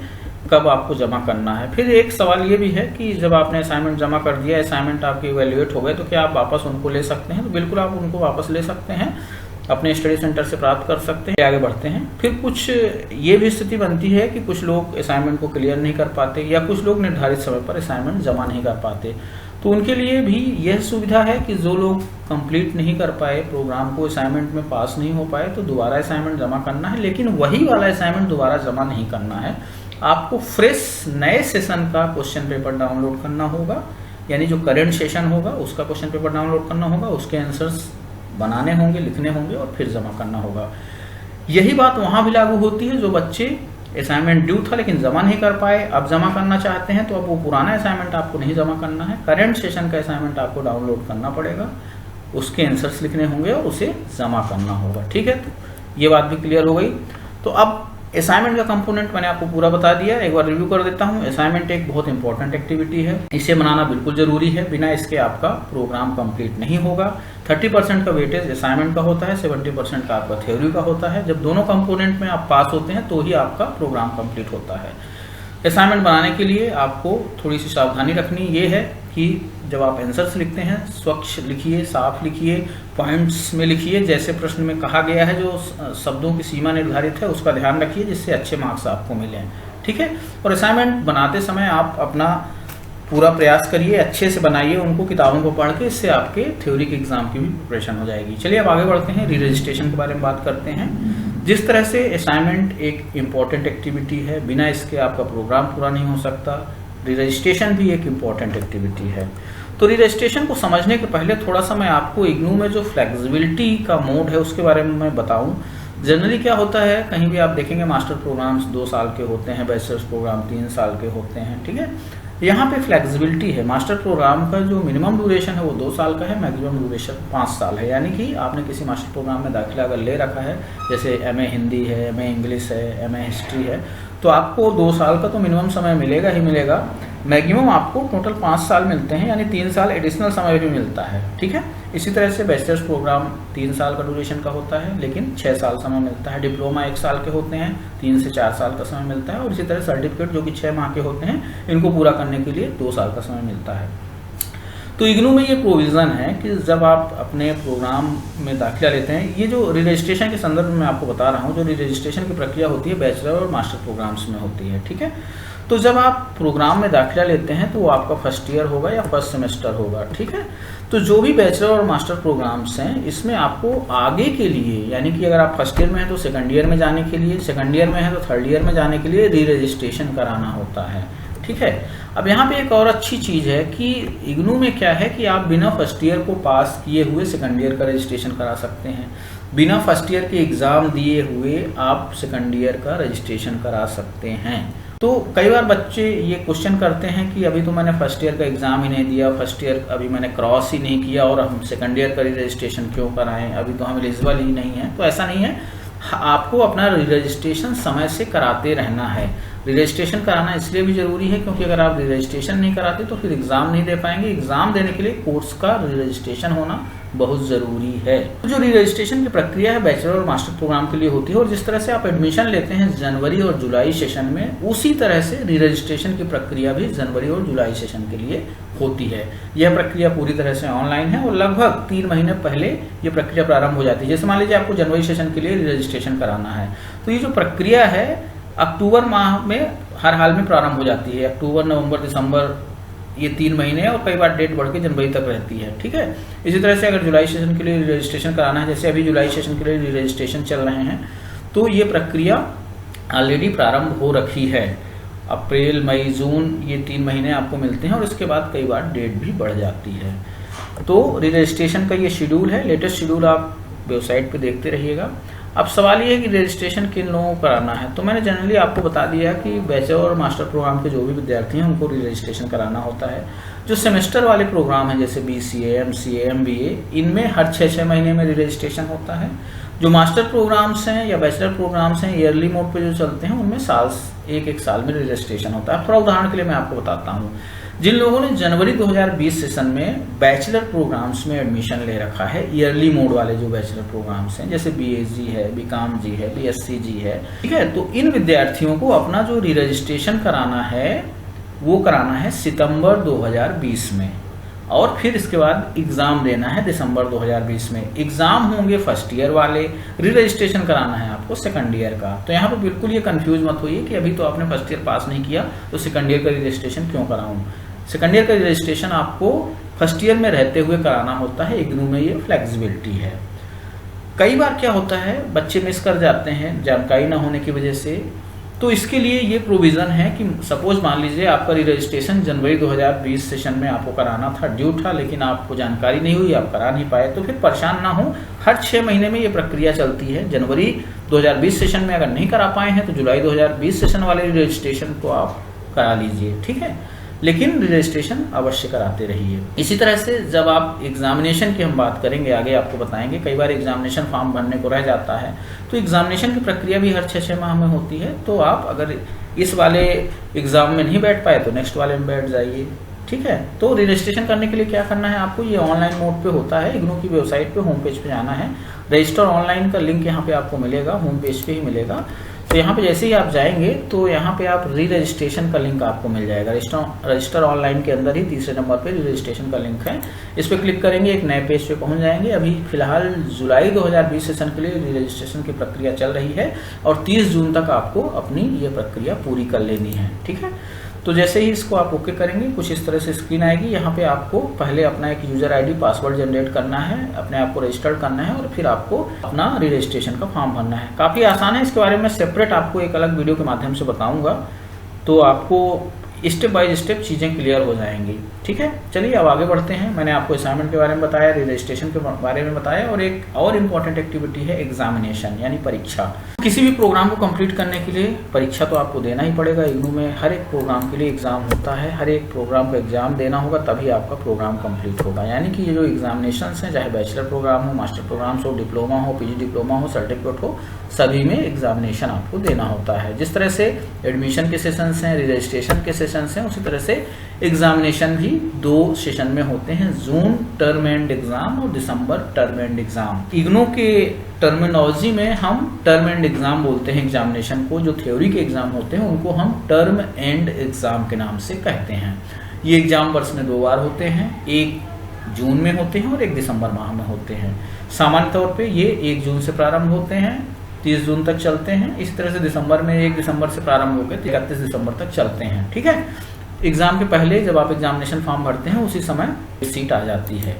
कब आपको जमा करना है। फिर एक सवाल ये भी है कि जब आपने असाइनमेंट जमा कर दिया, असाइनमेंट आपके इवैल्यूएट हो गए, तो क्या आप वापस उनको ले सकते हैं। तो बिल्कुल आप उनको वापस ले सकते हैं, अपने स्टडी सेंटर से प्राप्त कर सकते हैं। आगे बढ़ते हैं। फिर कुछ ये भी स्थिति बनती है कि कुछ लोग असाइनमेंट को क्लियर नहीं कर पाते या कुछ लोग निर्धारित समय पर असाइनमेंट जमा नहीं कर पाते। तो उनके लिए भी यह सुविधा है कि जो लोग कंप्लीट नहीं कर पाए प्रोग्राम को, असाइनमेंट में पास नहीं हो पाए, तो दोबारा असाइनमेंट जमा करना है, लेकिन वही वाला असाइनमेंट दोबारा जमा नहीं करना है। आपको फ्रेश नए सेशन का क्वेश्चन पेपर डाउनलोड करना होगा, यानी जो करंट सेशन होगा उसका क्वेश्चन पेपर डाउनलोड करना होगा, उसके आंसर्स बनाने होंगे, लिखने होंगे और फिर जमा करना होगा। यही बात वहाँ भी लागू होती है, जो बच्चे असाइनमेंट ड्यू था लेकिन जमा नहीं कर पाए, अब जमा करना चाहते हैं, तो अब वो पुराना असाइनमेंट आपको नहीं जमा करना है, करंट सेशन का असाइनमेंट आपको डाउनलोड करना पड़ेगा, उसके आंसर्स लिखने होंगे और उसे जमा करना होगा। ठीक है, तो ये बात भी क्लियर हो गई। तो अब असाइनमेंट का कंपोनेंट मैंने आपको पूरा बता दिया, एक बार रिव्यू कर देता हूँ। असाइनमेंट एक बहुत इंपॉर्टेंट एक्टिविटी है, इसे बनाना बिल्कुल जरूरी है, बिना इसके आपका प्रोग्राम कंप्लीट नहीं होगा। 30% का वेटेज असाइनमेंट का होता है, 70% का आपका थ्योरी का होता है। जब दोनों कंपोनेंट में आप पास होते हैं तो ही आपका प्रोग्राम कंप्लीट होता है। असाइनमेंट बनाने के लिए आपको थोड़ी सी सावधानी रखनी ये है कि जब आप आंसर्स लिखते हैं स्वच्छ लिखिए, साफ लिखिए, पॉइंट्स में लिखिए, जैसे प्रश्न में कहा गया है, जो शब्दों की सीमा निर्धारित है उसका ध्यान रखिए, जिससे अच्छे मार्क्स आपको मिलें। ठीक है, और असाइनमेंट बनाते समय आप अपना पूरा प्रयास करिए, अच्छे से बनाइए उनको, किताबों को पढ़ के, इससे आपके थ्योरी के एग्जाम की भी प्रिपरेशन हो जाएगी। चलिए अब आगे बढ़ते हैं, री रजिस्ट्रेशन के बारे में बात करते हैं। जिस तरह से असाइनमेंट एक इम्पॉर्टेंट एक्टिविटी है, बिना इसके आपका प्रोग्राम पूरा नहीं हो सकता, री रजिस्ट्रेशन भी एक इम्पॉर्टेंट एक्टिविटी है। तो री रजिस्ट्रेशन को समझने के पहले थोड़ा सा मैं आपको इग्नू में जो फ्लेक्सिबिलिटी का मोड है उसके बारे में मैं बताऊं। जनरली क्या होता है, कहीं भी आप देखेंगे मास्टर प्रोग्राम्स 2 साल के होते हैं, बैचलर्स प्रोग्राम 3 साल के होते हैं। ठीक है, यहाँ पे फ्लेक्सिबिलिटी है। मास्टर प्रोग्राम का जो मिनिमम ड्यूरेशन है वो 2 साल का है, मैक्सिमम ड्यूरेशन 5 साल है। यानी कि आपने किसी मास्टर प्रोग्राम में दाखिला अगर ले रखा है, जैसे एमए हिंदी है, एमए इंग्लिश है, एमए हिस्ट्री है, तो आपको 2 साल का तो मिनिमम समय मिलेगा ही मिलेगा, मैक्सिमम आपको टोटल 5 साल मिलते हैं, यानी 3 साल एडिशनल समय भी मिलता है। ठीक है, इसी तरह से बैचलर्स प्रोग्राम 3 साल का ड्यूरेशन का होता है लेकिन 6 साल समय मिलता है। डिप्लोमा 1 साल के होते हैं, 3 से 4 साल का समय मिलता है। और इसी तरह सर्टिफिकेट जो कि 6 माह के होते हैं, इनको पूरा करने के लिए 2 साल का समय मिलता है। तो इग्नू में ये प्रोविज़न है कि जब आप अपने प्रोग्राम में दाखिला लेते हैं, ये जो री रजिस्ट्रेशन के संदर्भ में आपको बता रहा हूँ, जो री रजिस्ट्रेशन की प्रक्रिया होती है बैचलर और मास्टर प्रोग्राम्स में होती है। ठीक है, तो जब आप प्रोग्राम में दाखिला लेते हैं तो वो आपका फर्स्ट ईयर होगा या फर्स्ट सेमेस्टर होगा। ठीक है, तो जो भी बैचलर और मास्टर प्रोग्राम्स हैं, इसमें आपको आगे के लिए, यानी कि अगर आप फर्स्ट ईयर में हैं तो सेकंड ईयर में जाने के लिए, सेकंड ईयर में है तो थर्ड ईयर में जाने के लिए री रजिस्ट्रेशन कराना होता है। ठीक है, अब यहाँ पे एक और अच्छी चीज़ है कि इग्नू में क्या है कि आप बिना फर्स्ट ईयर को पास किए हुए सेकंड ईयर का रजिस्ट्रेशन करा सकते हैं, बिना फर्स्ट ईयर के एग्ज़ाम दिए हुए आप सेकंड ईयर का रजिस्ट्रेशन करा सकते हैं। तो कई बार बच्चे ये क्वेश्चन करते हैं कि अभी तो मैंने फर्स्ट ईयर का एग्ज़ाम ही नहीं दिया, फर्स्ट ईयर अभी मैंने क्रॉस ही नहीं किया और हम सेकंड ईयर का रजिस्ट्रेशन क्यों कराएं, अभी तो हम एलिजिबल ही नहीं है। तो ऐसा नहीं है, आपको अपना रजिस्ट्रेशन समय से कराते रहना है। रजिस्ट्रेशन कराना इसलिए भी ज़रूरी है क्योंकि अगर आप रजिस्ट्रेशन नहीं कराते तो फिर एग्ज़ाम नहीं दे पाएंगे। एग्ज़ाम देने के लिए कोर्स का रजिस्ट्रेशन होना बहुत ज़रूरी है। तो जो री रजिस्ट्रेशन की प्रक्रिया है बैचलर और मास्टर प्रोग्राम के लिए होती है, और जिस तरह से आप एडमिशन लेते हैं जनवरी और जुलाई सेशन में, उसी तरह से री रजिस्ट्रेशन की प्रक्रिया भी जनवरी और जुलाई सेशन के लिए होती है। यह प्रक्रिया पूरी तरह से ऑनलाइन है और लगभग 3 महीने पहले ये प्रक्रिया प्रारंभ हो जाती है। जैसे मान लीजिए आपको जनवरी सेशन के लिए री रजिस्ट्रेशन कराना है, तो ये जो प्रक्रिया है अक्टूबर माह में हर हाल में प्रारंभ हो जाती है। अक्टूबर, नवंबर, दिसंबर, ये 3 महीने और कई बार डेट बढ़ के जनवरी तक रहती है। ठीक है, इसी तरह से अगर जुलाई सेशन के लिए रजिस्ट्रेशन कराना है, जैसे अभी जुलाई सेशन के लिए रजिस्ट्रेशन चल रहे हैं, तो ये प्रक्रिया ऑलरेडी प्रारंभ हो रखी है। अप्रैल, मई, जून, ये 3 महीने आपको मिलते हैं और इसके बाद कई बार डेट भी बढ़ जाती है। तो रजिस्ट्रेशन का ये शेड्यूल है, लेटेस्ट शेड्यूल आप वेबसाइट पे देखते रहिएगा। अब सवाल ये है कि रजिस्ट्रेशन किन लोगों को कराना है, तो मैंने जनरली आपको बता दिया कि बैचलर और मास्टर प्रोग्राम के जो भी विद्यार्थी हैं उनको रजिस्ट्रेशन कराना होता है। जो सेमेस्टर वाले प्रोग्राम हैं जैसे BCA, MCA, MBA, इनमें हर 6-6 महीने में रजिस्ट्रेशन होता है। जो मास्टर प्रोग्राम्स हैं या बैचलर प्रोग्राम्स हैं ईयरली मोड पे जो चलते हैं, उनमें एक साल में रजिस्ट्रेशन होता है। थोड़ा उदाहरण के लिए मैं आपको बताता हूँ, जिन लोगों ने जनवरी 2020 सेशन में बैचलर प्रोग्राम्स में एडमिशन ले रखा है, ईयरली मोड वाले जो बैचलर प्रोग्राम्स हैं जैसे BSc है, BCom है, BSc है, ठीक है, तो इन विद्यार्थियों को अपना जो री रजिस्ट्रेशन कराना है वो कराना है सितंबर 2020 में, और फिर इसके बाद एग्ज़ाम देना है दिसंबर 2020 में। एग्ज़ाम होंगे फर्स्ट ईयर वाले, री रजिस्ट्रेशन कराना है आपको सेकंड ईयर का। तो यहाँ पे बिल्कुल ये कंफ्यूज मत होइए कि अभी तो आपने फर्स्ट ईयर पास नहीं किया तो सेकंड ईयर का रजिस्ट्रेशन क्यों कराऊँ। सेकंड ईयर का रजिस्ट्रेशन आपको फर्स्ट ईयर में रहते हुए कराना होता है। इग्नू में ये फ्लेक्सिबिलिटी है। कई बार क्या होता है, बच्चे मिस कर जाते हैं जानकारी ना होने की वजह से, तो इसके लिए ये प्रोविज़न है कि सपोज मान लीजिए आपका रजिस्ट्रेशन जनवरी 2020 सेशन में आपको कराना था, ड्यू था, लेकिन आपको जानकारी नहीं हुई, आप करा नहीं पाए, तो फिर परेशान ना हो। हर 6 महीने में ये प्रक्रिया चलती है। जनवरी 2020 सेशन में अगर नहीं करा पाए हैं तो जुलाई 2020 सेशन वाले रजिस्ट्रेशन को आप करा लीजिए, ठीक है, लेकिन रजिस्ट्रेशन अवश्य कराते रहिए। इसी तरह से जब आप एग्जामिनेशन की हम बात करेंगे, आगे आपको बताएंगे, कई बार एग्जामिनेशन फॉर्म भरने को रह जाता है, तो एग्जामिनेशन की प्रक्रिया भी हर 6 माह में होती है। तो आप अगर इस वाले एग्जाम में नहीं बैठ पाए तो नेक्स्ट वाले में बैठ जाइए, ठीक है। तो रजिस्ट्रेशन करने के लिए क्या करना है आपको, ये ऑनलाइन मोड पे होता है। इग्नू की वेबसाइट पे होम पेज पे जाना है, रजिस्टर ऑनलाइन का लिंक यहाँ पे आपको मिलेगा, होम पेज पे ही मिलेगा। तो यहाँ पे जैसे ही आप जाएंगे तो यहाँ पे आप री रजिस्ट्रेशन का लिंक आपको मिल जाएगा। रजिस्टर ऑनलाइन के अंदर ही तीसरे नंबर पे री रजिस्ट्रेशन का लिंक है, इस पर क्लिक करेंगे, एक नए पेज पे पहुँच जाएंगे। अभी फिलहाल जुलाई 2020 सेशन के लिए री रजिस्ट्रेशन की प्रक्रिया चल रही है और 30 जून तक आपको अपनी ये प्रक्रिया पूरी कर लेनी है, ठीक है। तो जैसे ही इसको आप ओके करेंगे कुछ इस तरह से स्क्रीन आएगी। यहाँ पे आपको पहले अपना एक यूजर आईडी पासवर्ड जनरेट करना है, अपने आप को रजिस्टर्ड करना है और फिर आपको अपना री रजिस्ट्रेशन का फॉर्म भरना है। काफ़ी आसान है, इसके बारे में सेपरेट आपको एक अलग वीडियो के माध्यम से बताऊंगा, तो आपको स्टेप बाय स्टेप चीज़ें क्लियर हो जाएंगी, ठीक है। चलिए अब आगे बढ़ते हैं। मैंने आपको असाइनमेंट के बारे में बताया, री रजिस्ट्रेशन के बारे में बताया, और एक और इम्पॉर्टेंट एक्टिविटी है एग्जामिनेशन यानी परीक्षा। किसी भी प्रोग्राम को कंप्लीट करने के लिए परीक्षा तो आपको देना ही पड़ेगा। इग्नू में हर एक प्रोग्राम के लिए एग्जाम होता है, हर एक प्रोग्राम को एग्जाम देना होगा तभी आपका प्रोग्राम कंप्लीट होगा। यानी कि ये जो एग्जामिनेशन हैं, चाहे बैचलर प्रोग्राम हो, मास्टर प्रोग्राम्स हो, डिप्लोमा हो, पीजी डिप्लोमा हो, सर्टिफिकेट हो, सभी में एग्जामिनेशन आपको देना होता है। जिस तरह से एडमिशन के सेशंस हैं, रजिस्ट्रेशन के सेशंस हैं, उसी तरह से एग्जामिनेशन भी 2 सेशन में होते हैं, जून टर्म एंड एग्जाम और दिसंबर टर्म एंड एग्जाम। इग्नू के टर्मिनोलॉजी में हम टर्म एंड एग्जाम बोलते हैं एग्जामिनेशन को। जो थ्योरी के एग्जाम होते हैं उनको हम टर्म एंड एग्जाम के नाम से कहते हैं। ये एग्जाम वर्ष में 2 बार होते हैं, एक जून में होते हैं और एक दिसंबर माह में होते हैं। सामान्य तौर पे ये 1 जून से प्रारंभ होते हैं, 30 जून तक चलते हैं। इसी तरह से दिसंबर में 1 दिसंबर से प्रारंभ होकर 31 दिसंबर तक चलते हैं, ठीक है। एग्जाम के पहले जब आप एग्जामिनेशन फॉर्म भरते हैं उसी समय सीट आ जाती है।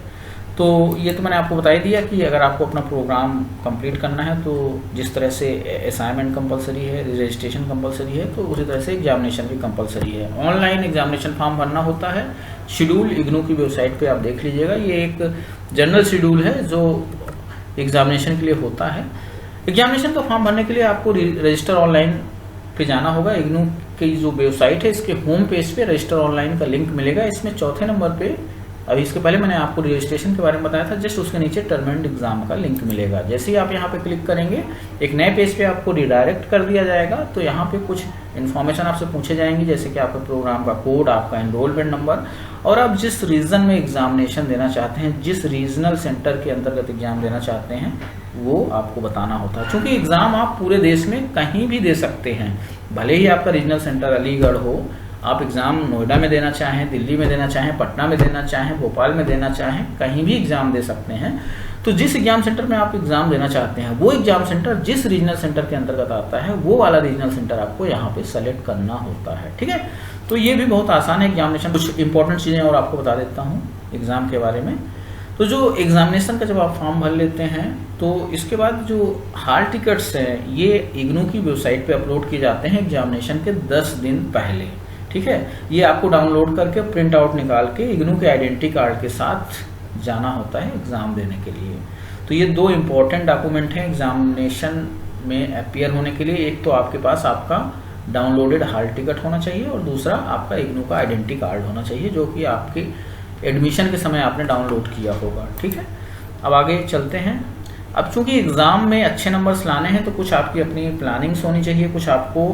तो ये तो मैंने आपको बता ही दिया कि अगर आपको अपना प्रोग्राम कंप्लीट करना है तो जिस तरह से असाइनमेंट कंपलसरी है, रजिस्ट्रेशन कंपलसरी है, तो उसी तरह से एग्जामिनेशन भी कंपलसरी है। ऑनलाइन एग्जामिनेशन फॉर्म भरना होता है। शेड्यूल इग्नू की वेबसाइट पे आप देख लीजिएगा, ये एक जनरल शेड्यूल है जो एग्जामिनेशन के लिए होता है। एग्जामिनेशन का फॉर्म भरने के लिए आपको रजिस्टर ऑनलाइन पे जाना होगा। इग्नू की जो वेबसाइट है इसके होम पेज पे रजिस्टर ऑनलाइन का लिंक मिलेगा। इसमें चौथे नंबर पे, अभी इसके पहले मैंने आपको रजिस्ट्रेशन के बारे में बताया था, जस्ट उसके नीचे टर्म एंड एग्जाम का लिंक मिलेगा। जैसे ही आप यहाँ पे क्लिक करेंगे एक नए पेज पे आपको रिडायरेक्ट कर दिया जाएगा। तो यहाँ पे कुछ इन्फॉर्मेशन आपसे पूछे जाएंगी, जैसे कि आपका प्रोग्राम का कोड, आपका एनरोलमेंट नंबर और आप जिस रीजन में एग्जामिनेशन देना चाहते हैं, जिस रीजनल सेंटर के अंतर्गत एग्जाम देना चाहते हैं वो आपको बताना होता है। क्योंकि एग्जाम आप पूरे देश में कहीं भी दे सकते हैं, भले ही आपका रीजनल सेंटर अलीगढ़ हो, आप एग्ज़ाम नोएडा में देना चाहें, दिल्ली में देना चाहें, पटना में देना चाहें, भोपाल में देना चाहें, कहीं भी एग्ज़ाम दे सकते हैं। तो जिस एग्जाम सेंटर में आप एग्ज़ाम देना चाहते हैं वो एग्जाम सेंटर जिस रीजनल सेंटर के अंतर्गत आता है वो वाला रीजनल सेंटर आपको यहाँ पे सेलेक्ट करना होता है, ठीक है। तो ये भी बहुत आसान है एग्जामिनेशन। कुछ इंपॉर्टेंट चीज़ें और आपको बता देता हूँ एग्ज़ाम के बारे में। तो जो एग्जामिनेशन का जब आप फॉर्म भर लेते हैं तो इसके बाद जो हॉल टिकट्स हैं ये इग्नू की वेबसाइट पे अपलोड किए जाते हैं एग्जामिनेशन के 10 दिन पहले, ठीक है। ये आपको डाउनलोड करके प्रिंट आउट निकाल के इग्नू के आइडेंटिटी कार्ड के साथ जाना होता है एग्ज़ाम देने के लिए। तो ये 2 इम्पॉर्टेंट डॉक्यूमेंट हैं एग्जामिनेशन में अपीयर होने के लिए। एक तो आपके पास आपका डाउनलोडेड हॉल टिकट होना चाहिए और दूसरा आपका इग्नू का आइडेंटिटी कार्ड होना चाहिए जो कि आपके एडमिशन के समय आपने डाउनलोड किया होगा, ठीक है। अब आगे चलते हैं। अब चूंकि एग्ज़ाम में अच्छे नंबर्स लाने हैं तो कुछ आपकी अपनी प्लानिंग्स होनी चाहिए, कुछ आपको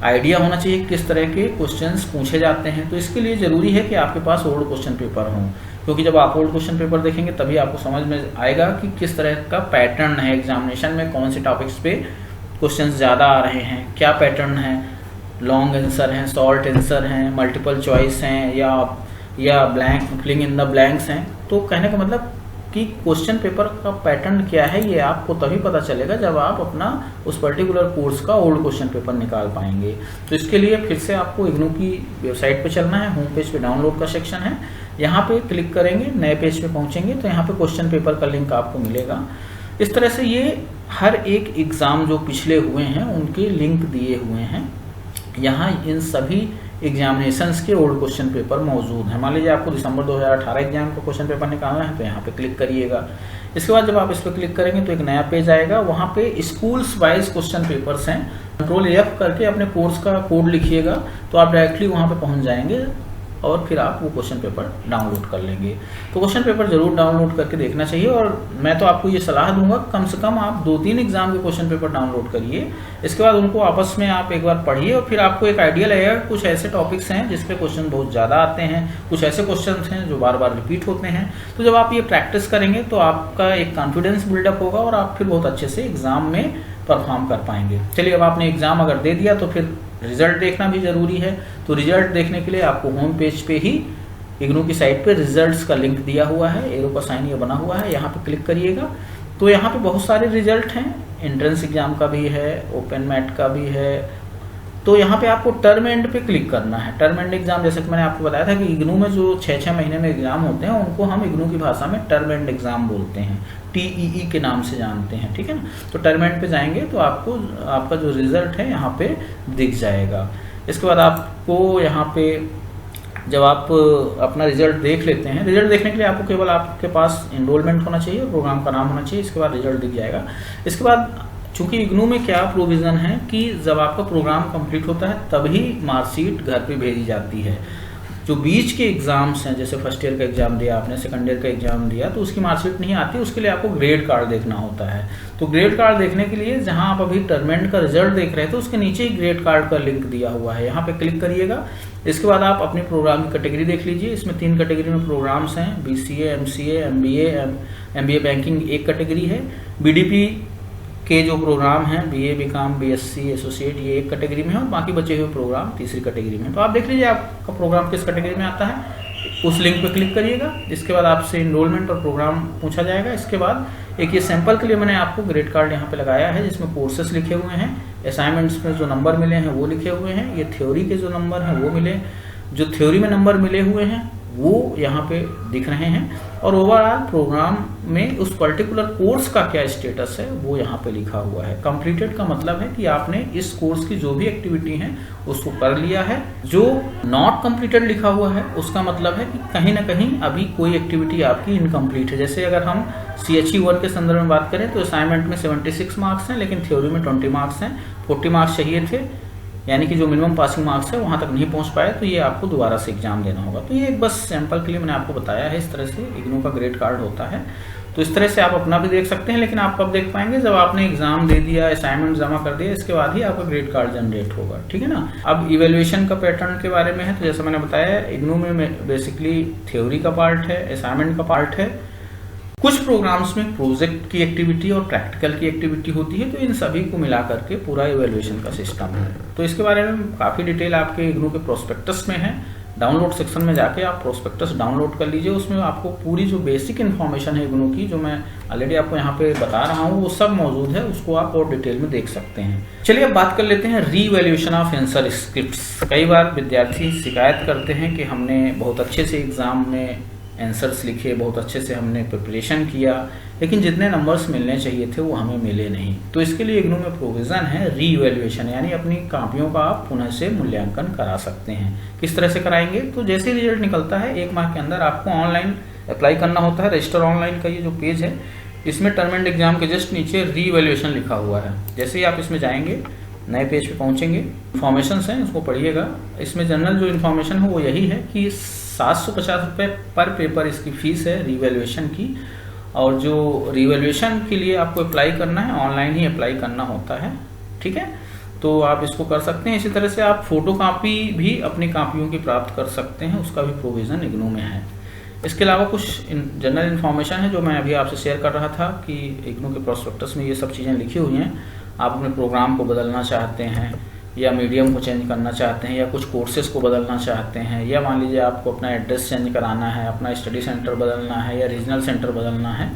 आइडिया होना चाहिए किस तरह के क्वेश्चंस पूछे जाते हैं। तो इसके लिए ज़रूरी है कि आपके पास ओल्ड क्वेश्चन पेपर हों, क्योंकि जब आप ओल्ड क्वेश्चन पेपर देखेंगे तभी आपको समझ में आएगा कि किस तरह का पैटर्न है एग्जामिनेशन में, कौन से टॉपिक्स पे क्वेश्चन ज़्यादा आ रहे हैं, क्या पैटर्न है, लॉन्ग आंसर हैं, शॉर्ट आंसर हैं, मल्टीपल चॉइस हैं या blank filling in the blanks हैं। तो कहने का मतलब कि क्वेश्चन पेपर का पैटर्न क्या है ये आपको तभी पता चलेगा जब आप अपना उस पर्टिकुलर कोर्स का ओल्ड क्वेश्चन पेपर निकाल पाएंगे। तो इसके लिए फिर से आपको इग्नू की वेबसाइट पे चलना है, होम पेज पे डाउनलोड का सेक्शन है, यहाँ पे क्लिक करेंगे, नए पेज पे पहुँचेंगे तो यहाँ पे क्वेश्चन पेपर का लिंक आपको मिलेगा। इस तरह से ये हर एक एग्ज़ाम जो पिछले हुए हैं उनके लिंक दिए हुए हैं, यहाँ इन सभी एग्जामिनेशंस के ओल्ड क्वेश्चन पेपर मौजूद हैं। मान लीजिए आपको दिसंबर 2018 एग्जाम का क्वेश्चन पेपर निकालना है तो यहाँ पे क्लिक करिएगा। इसके बाद जब आप इस पर क्लिक करेंगे तो एक नया पेज आएगा, वहाँ पे स्कूल्स वाइज क्वेश्चन पेपर्स हैं। कंट्रोल F करके अपने कोर्स का कोड लिखिएगा तो आप डायरेक्टली वहाँ पे पहुँच जाएंगे और फिर आप वो क्वेश्चन पेपर डाउनलोड कर लेंगे। तो क्वेश्चन पेपर जरूर डाउनलोड करके देखना चाहिए, और मैं तो आपको ये सलाह दूंगा कम से कम आप 2-3 एग्जाम के क्वेश्चन पेपर डाउनलोड करिए। इसके बाद उनको आपस में आप एक बार पढ़िए और फिर आपको एक आइडिया लगेगा। कुछ ऐसे टॉपिक्स हैं जिसपे क्वेश्चन बहुत ज़्यादा आते हैं, कुछ ऐसे क्वेश्चन हैं जो बार बार रिपीट होते हैं। तो जब आप ये प्रैक्टिस करेंगे तो आपका एक कॉन्फिडेंस बिल्डअप होगा और आप फिर बहुत अच्छे से एग्जाम में परफॉर्म कर पाएंगे। चलिए, अब आपने एग्जाम अगर दे दिया तो फिर रिजल्ट देखना भी जरूरी है। तो रिजल्ट देखने के लिए आपको होम पेज पे ही इग्नू की साइट पे रिजल्ट्स का लिंक दिया हुआ है, एरो का साइन ये बना हुआ है, यहाँ पे क्लिक करिएगा। तो यहाँ पे बहुत सारे रिजल्ट हैं, एंट्रेंस एग्जाम का भी है, ओपन मैट का भी है। तो यहाँ पे आपको टर्म एंड पे क्लिक करना है। टर्म एंड एग्जाम, जैसे कि मैंने आपको बताया था कि इग्नू में जो 6-6 महीने में एग्जाम होते हैं उनको हम इग्नू की भाषा में टर्म एंड एग्जाम बोलते हैं, TEE के नाम से जानते हैं, ठीक है ना। तो टर्म एंड पे जाएंगे तो आपको आपका जो रिजल्ट है यहाँ पे दिख जाएगा। इसके बाद आपको यहाँ पे जब आप अपना रिजल्ट देख लेते हैं, रिजल्ट देखने के लिए आपको केवल आपके पास एनरोलमेंट होना चाहिए, प्रोग्राम का नाम होना चाहिए, इसके बाद रिजल्ट दिख जाएगा। इसके बाद चूंकि इग्नू में क्या प्रोविज़न है कि जब आपका प्रोग्राम कंप्लीट होता है तभी मार्कशीट घर पे भेजी जाती है। जो बीच के एग्जाम्स हैं, जैसे फर्स्ट ईयर का एग्जाम दिया आपने, सेकंड ईयर का एग्जाम दिया, तो उसकी मार्कशीट नहीं आती, उसके लिए आपको ग्रेड कार्ड देखना होता है। तो ग्रेड कार्ड देखने के लिए जहां आप अभी टर्म एंड का रिजल्ट देख रहे थे तो उसके नीचे ही ग्रेड कार्ड का लिंक दिया हुआ है, यहाँ पे क्लिक करिएगा। इसके बाद आप अपने प्रोग्राम की कैटेगरी देख लीजिए। इसमें 3 कैटेगरी में प्रोग्राम्स हैं, BCA, MCA, MBA बैंकिंग एक कैटेगरी है, BDP के जो प्रोग्राम हैं BA, BCom, BSc, एसोसिएट, ये एक कैटेगरी में है, और बाकी बचे हुए प्रोग्राम तीसरी कैटेगरी में। तो आप देख लीजिए आपका प्रोग्राम किस कैटेगरी में आता है, उस लिंक पे क्लिक करिएगा। इसके बाद आपसे एनरोलमेंट और प्रोग्राम पूछा जाएगा। इसके बाद एक ये सैंपल के लिए मैंने आपको ग्रेड कार्ड यहाँ पे लगाया है जिसमें कोर्सेस लिखे हुए हैं, असाइनमेंट्स में जो नंबर मिले हैं वो लिखे हुए हैं, ये थ्योरी के जो नंबर हैं वो मिले, जो थ्योरी में नंबर मिले हुए हैं वो यहाँ पे दिख रहे हैं, और ओवरऑल प्रोग्राम में उस पर्टिकुलर कोर्स का क्या स्टेटस है वो यहाँ पे लिखा हुआ है। कंप्लीटेड का मतलब है कि आपने इस कोर्स की जो भी एक्टिविटी है उसको कर लिया है। जो नॉट कंप्लीटेड लिखा हुआ है उसका मतलब है कि कहीं ना कहीं अभी कोई एक्टिविटी आपकी इनकम्प्लीट है। जैसे अगर हम CHE1 के संदर्भ में बात करें तो असाइनमेंट में 76 मार्क्स हैं, लेकिन थ्योरी में 20 मार्क्स हैं, 40 मार्क्स चाहिए थे, यानी कि जो मिनिमम पासिंग मार्क्स है वहाँ तक नहीं पहुँच पाए, तो ये आपको दोबारा से एग्जाम देना होगा। तो ये बस सैंपल के लिए मैंने आपको बताया है, इस तरह से इग्नू का ग्रेड कार्ड होता है। तो इस तरह से आप अपना भी देख सकते हैं, लेकिन आप कब देख पाएंगे, जब आपने एग्जाम दे दिया, असाइनमेंट जमा कर दिया, इसके बाद ही आपका ग्रेड कार्ड जनरेट होगा, ठीक है ना। अब इवेल्युएशन का पैटर्न के बारे में है, तो जैसा मैंने बताया इग्नू में बेसिकली थ्योरी का पार्ट है, असाइनमेंट का पार्ट है, कुछ प्रोग्राम्स में प्रोजेक्ट की एक्टिविटी और प्रैक्टिकल की एक्टिविटी होती है, तो इन सभी को मिला करके पूरा इवैल्यूएशन का सिस्टम है। तो इसके बारे में काफ़ी डिटेल आपके इग्नू के प्रोस्पेक्टस में है। डाउनलोड सेक्शन में जाके आप प्रोस्पेक्टस डाउनलोड कर लीजिए, उसमें आपको पूरी जो बेसिक इन्फॉर्मेशन है इग्नू की, जो मैं ऑलरेडी आपको यहाँ पे बता रहा हूँ, वो सब मौजूद है, उसको आप और डिटेल में देख सकते हैं। चलिए अब बात कर लेते हैं रीवैल्यूएशन ऑफ आंसर स्क्रिप्ट्स। कई बार विद्यार्थी शिकायत करते हैं कि हमने बहुत अच्छे से एग्जाम में आंसर्स लिखे, बहुत अच्छे से हमने प्रिपरेशन किया, लेकिन जितने नंबर्स मिलने चाहिए थे वो हमें मिले नहीं। तो इसके लिए इग्नू में प्रोविज़न है रीवैल्यूएशन, यानी अपनी कॉपियों का आप पुनः से मूल्यांकन करा सकते हैं। किस तरह से कराएंगे, तो जैसे ही रिजल्ट निकलता है 1 माह के अंदर आपको ऑनलाइन अप्लाई करना होता है। रजिस्टर ऑनलाइन का ये जो पेज है, इसमें टर्म एंड एग्जाम के जस्ट नीचे रीवैल्यूएशन लिखा हुआ है। जैसे ही आप इसमें जाएंगे, नए पेज पे पहुंचेंगे, इन्फॉर्मेशन हैं उसको पढ़िएगा। इसमें जनरल जो इन्फॉर्मेशन है वो यही है कि 750 रुपये पर पेपर इसकी फीस है रीवैल्यूएशन की, और जो रीवैल्यूएशन के लिए आपको अप्लाई करना है ऑनलाइन ही अप्लाई करना होता है, ठीक है। तो आप इसको कर सकते हैं। इसी तरह से आप फोटो कापी भी अपनी कापियों की प्राप्त कर सकते हैं, उसका भी प्रोविज़न इग्नू में है। इसके अलावा कुछ जनरल इन्फॉर्मेशन है जो मैं अभी आपसे शेयर कर रहा था कि इग्नू के प्रोस्पेक्टस में ये सब चीज़ें लिखी हुई हैं। आप अपने प्रोग्राम को बदलना चाहते हैं, या मीडियम को चेंज करना चाहते हैं, या कुछ कोर्सेज को बदलना चाहते हैं, या मान लीजिए आपको अपना एड्रेस चेंज कराना है, अपना स्टडी सेंटर बदलना है, या रीजनल सेंटर बदलना है,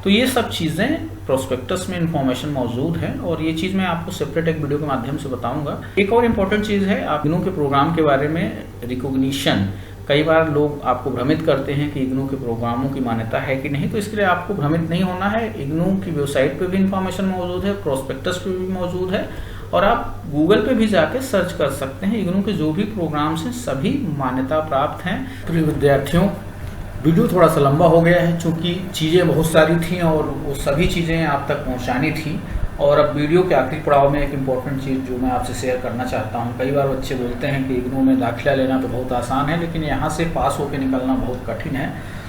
तो ये सब चीज़ें प्रोस्पेक्टस में इंफॉर्मेशन मौजूद है, और ये चीज़ मैं आपको सेपरेट एक वीडियो के माध्यम से बताऊंगा। एक और इम्पॉर्टेंट चीज़ है, आप इग्नू के प्रोग्राम के बारे में रिकॉग्निशन, कई बार लोग आपको भ्रमित करते हैं कि इग्नू के प्रोग्रामों की मान्यता है कि नहीं, तो इसके लिए आपको भ्रमित नहीं होना है। इग्नू की वेबसाइट पे भी इंफॉर्मेशन मौजूद है, प्रोस्पेक्टस पे भी मौजूद है, और आप गूगल पे भी जाके सर्च कर सकते हैं। इग्नू के जो भी प्रोग्राम्स हैं सभी मान्यता प्राप्त हैं। प्रिय विद्यार्थियों, वीडियो थोड़ा सा लंबा हो गया है क्योंकि चीज़ें बहुत सारी थी और वो सभी चीज़ें आप तक पहुंचानी थी। और अब वीडियो के आखिरी पड़ाव में एक इम्पॉर्टेंट चीज़ जो मैं आपसे शेयर करना चाहता हूं। कई बार बच्चे बोलते हैं कि इग्नू में दाखिला लेना तो बहुत आसान है, लेकिन यहाँ से पास होकर निकलना बहुत कठिन है।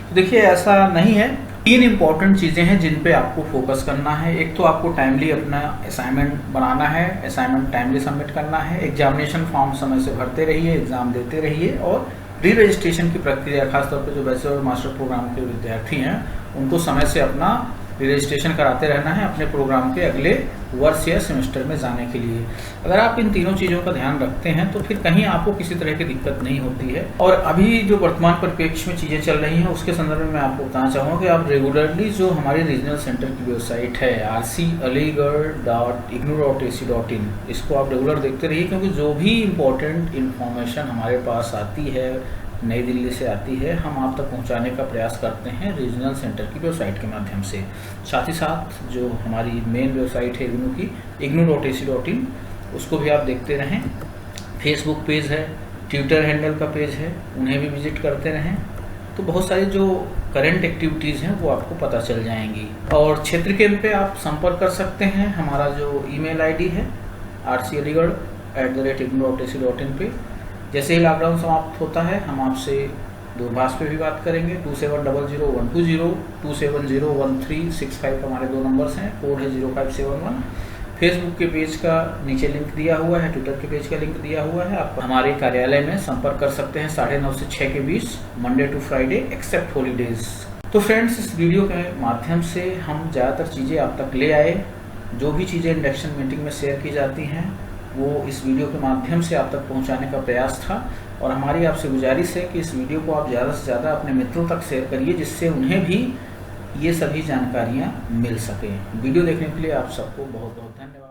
तो देखिए, ऐसा नहीं है। 3 इम्पॉर्टेंट चीज़ें हैं जिन पे आपको फोकस करना है। एक तो आपको टाइमली अपना असाइनमेंट बनाना है, असाइनमेंट टाइमली सबमिट करना है। एग्जामिनेशन फॉर्म समय से भरते रहिए, एग्जाम देते रहिए। और री रजिस्ट्रेशन की प्रक्रिया, खासतौर पर जो बैचलर और मास्टर प्रोग्राम के विद्यार्थी हैं उनको समय से अपना रजिस्ट्रेशन कराते रहना है अपने प्रोग्राम के अगले वर्ष या सेमेस्टर में जाने के लिए। अगर आप इन तीनों चीज़ों का ध्यान रखते हैं तो फिर कहीं आपको किसी तरह की दिक्कत नहीं होती है। और अभी जो वर्तमान परिप्रेक्ष्य में चीज़ें चल रही हैं उसके संदर्भ में मैं आपको बताना चाहूँगा कि आप रेगुलरली जो हमारी रीजनल सेंटर की वेबसाइट है rcaligarh.ignu.ac.in, इसको आप रेगुलर देखते रहिए, क्योंकि जो भी इम्पोर्टेंट इन्फॉर्मेशन हमारे पास आती है, नई दिल्ली से आती है, हम आप तक पहुंचाने का प्रयास करते हैं रीजनल सेंटर की वेबसाइट के माध्यम से। साथ ही साथ जो हमारी मेन वेबसाइट है इग्नू की, ignu.ac.in, उसको भी आप देखते रहें। फेसबुक पेज है, ट्विटर हैंडल का पेज है, उन्हें भी विजिट करते रहें। तो बहुत सारी जो करंट एक्टिविटीज़ हैं वो आपको पता चल जाएंगी। और क्षेत्र केंद्र पे आप संपर्क कर सकते हैं। हमारा जो ईमेल आईडी है rcaligarh@ignu.ac.in पे। जैसे ही लॉकडाउन समाप्त होता है हम आपसे दूरभाष पे भी बात करेंगे। 2700-120, 2701365 हमारे 2 नंबर्स हैं। कोड है 0571। फेसबुक के पेज का नीचे लिंक दिया हुआ है, ट्विटर के पेज का लिंक दिया हुआ है। आप हमारे कार्यालय में संपर्क कर सकते हैं 9:30 से 6 के बीच, Monday to Friday except holidays. तो फ्रेंड्स, इस वीडियो के माध्यम से हम ज़्यादातर चीज़ें आप तक ले आए। जो भी चीज़ें इंडक्शन मीटिंग में शेयर की जाती हैं वो इस वीडियो के माध्यम से आप तक पहुंचाने का प्रयास था। और हमारी आपसे गुजारिश है कि इस वीडियो को आप ज़्यादा से ज़्यादा अपने मित्रों तक शेयर करिए, जिससे उन्हें भी ये सभी जानकारियां मिल सकें। वीडियो देखने के लिए आप सबको बहुत बहुत धन्यवाद।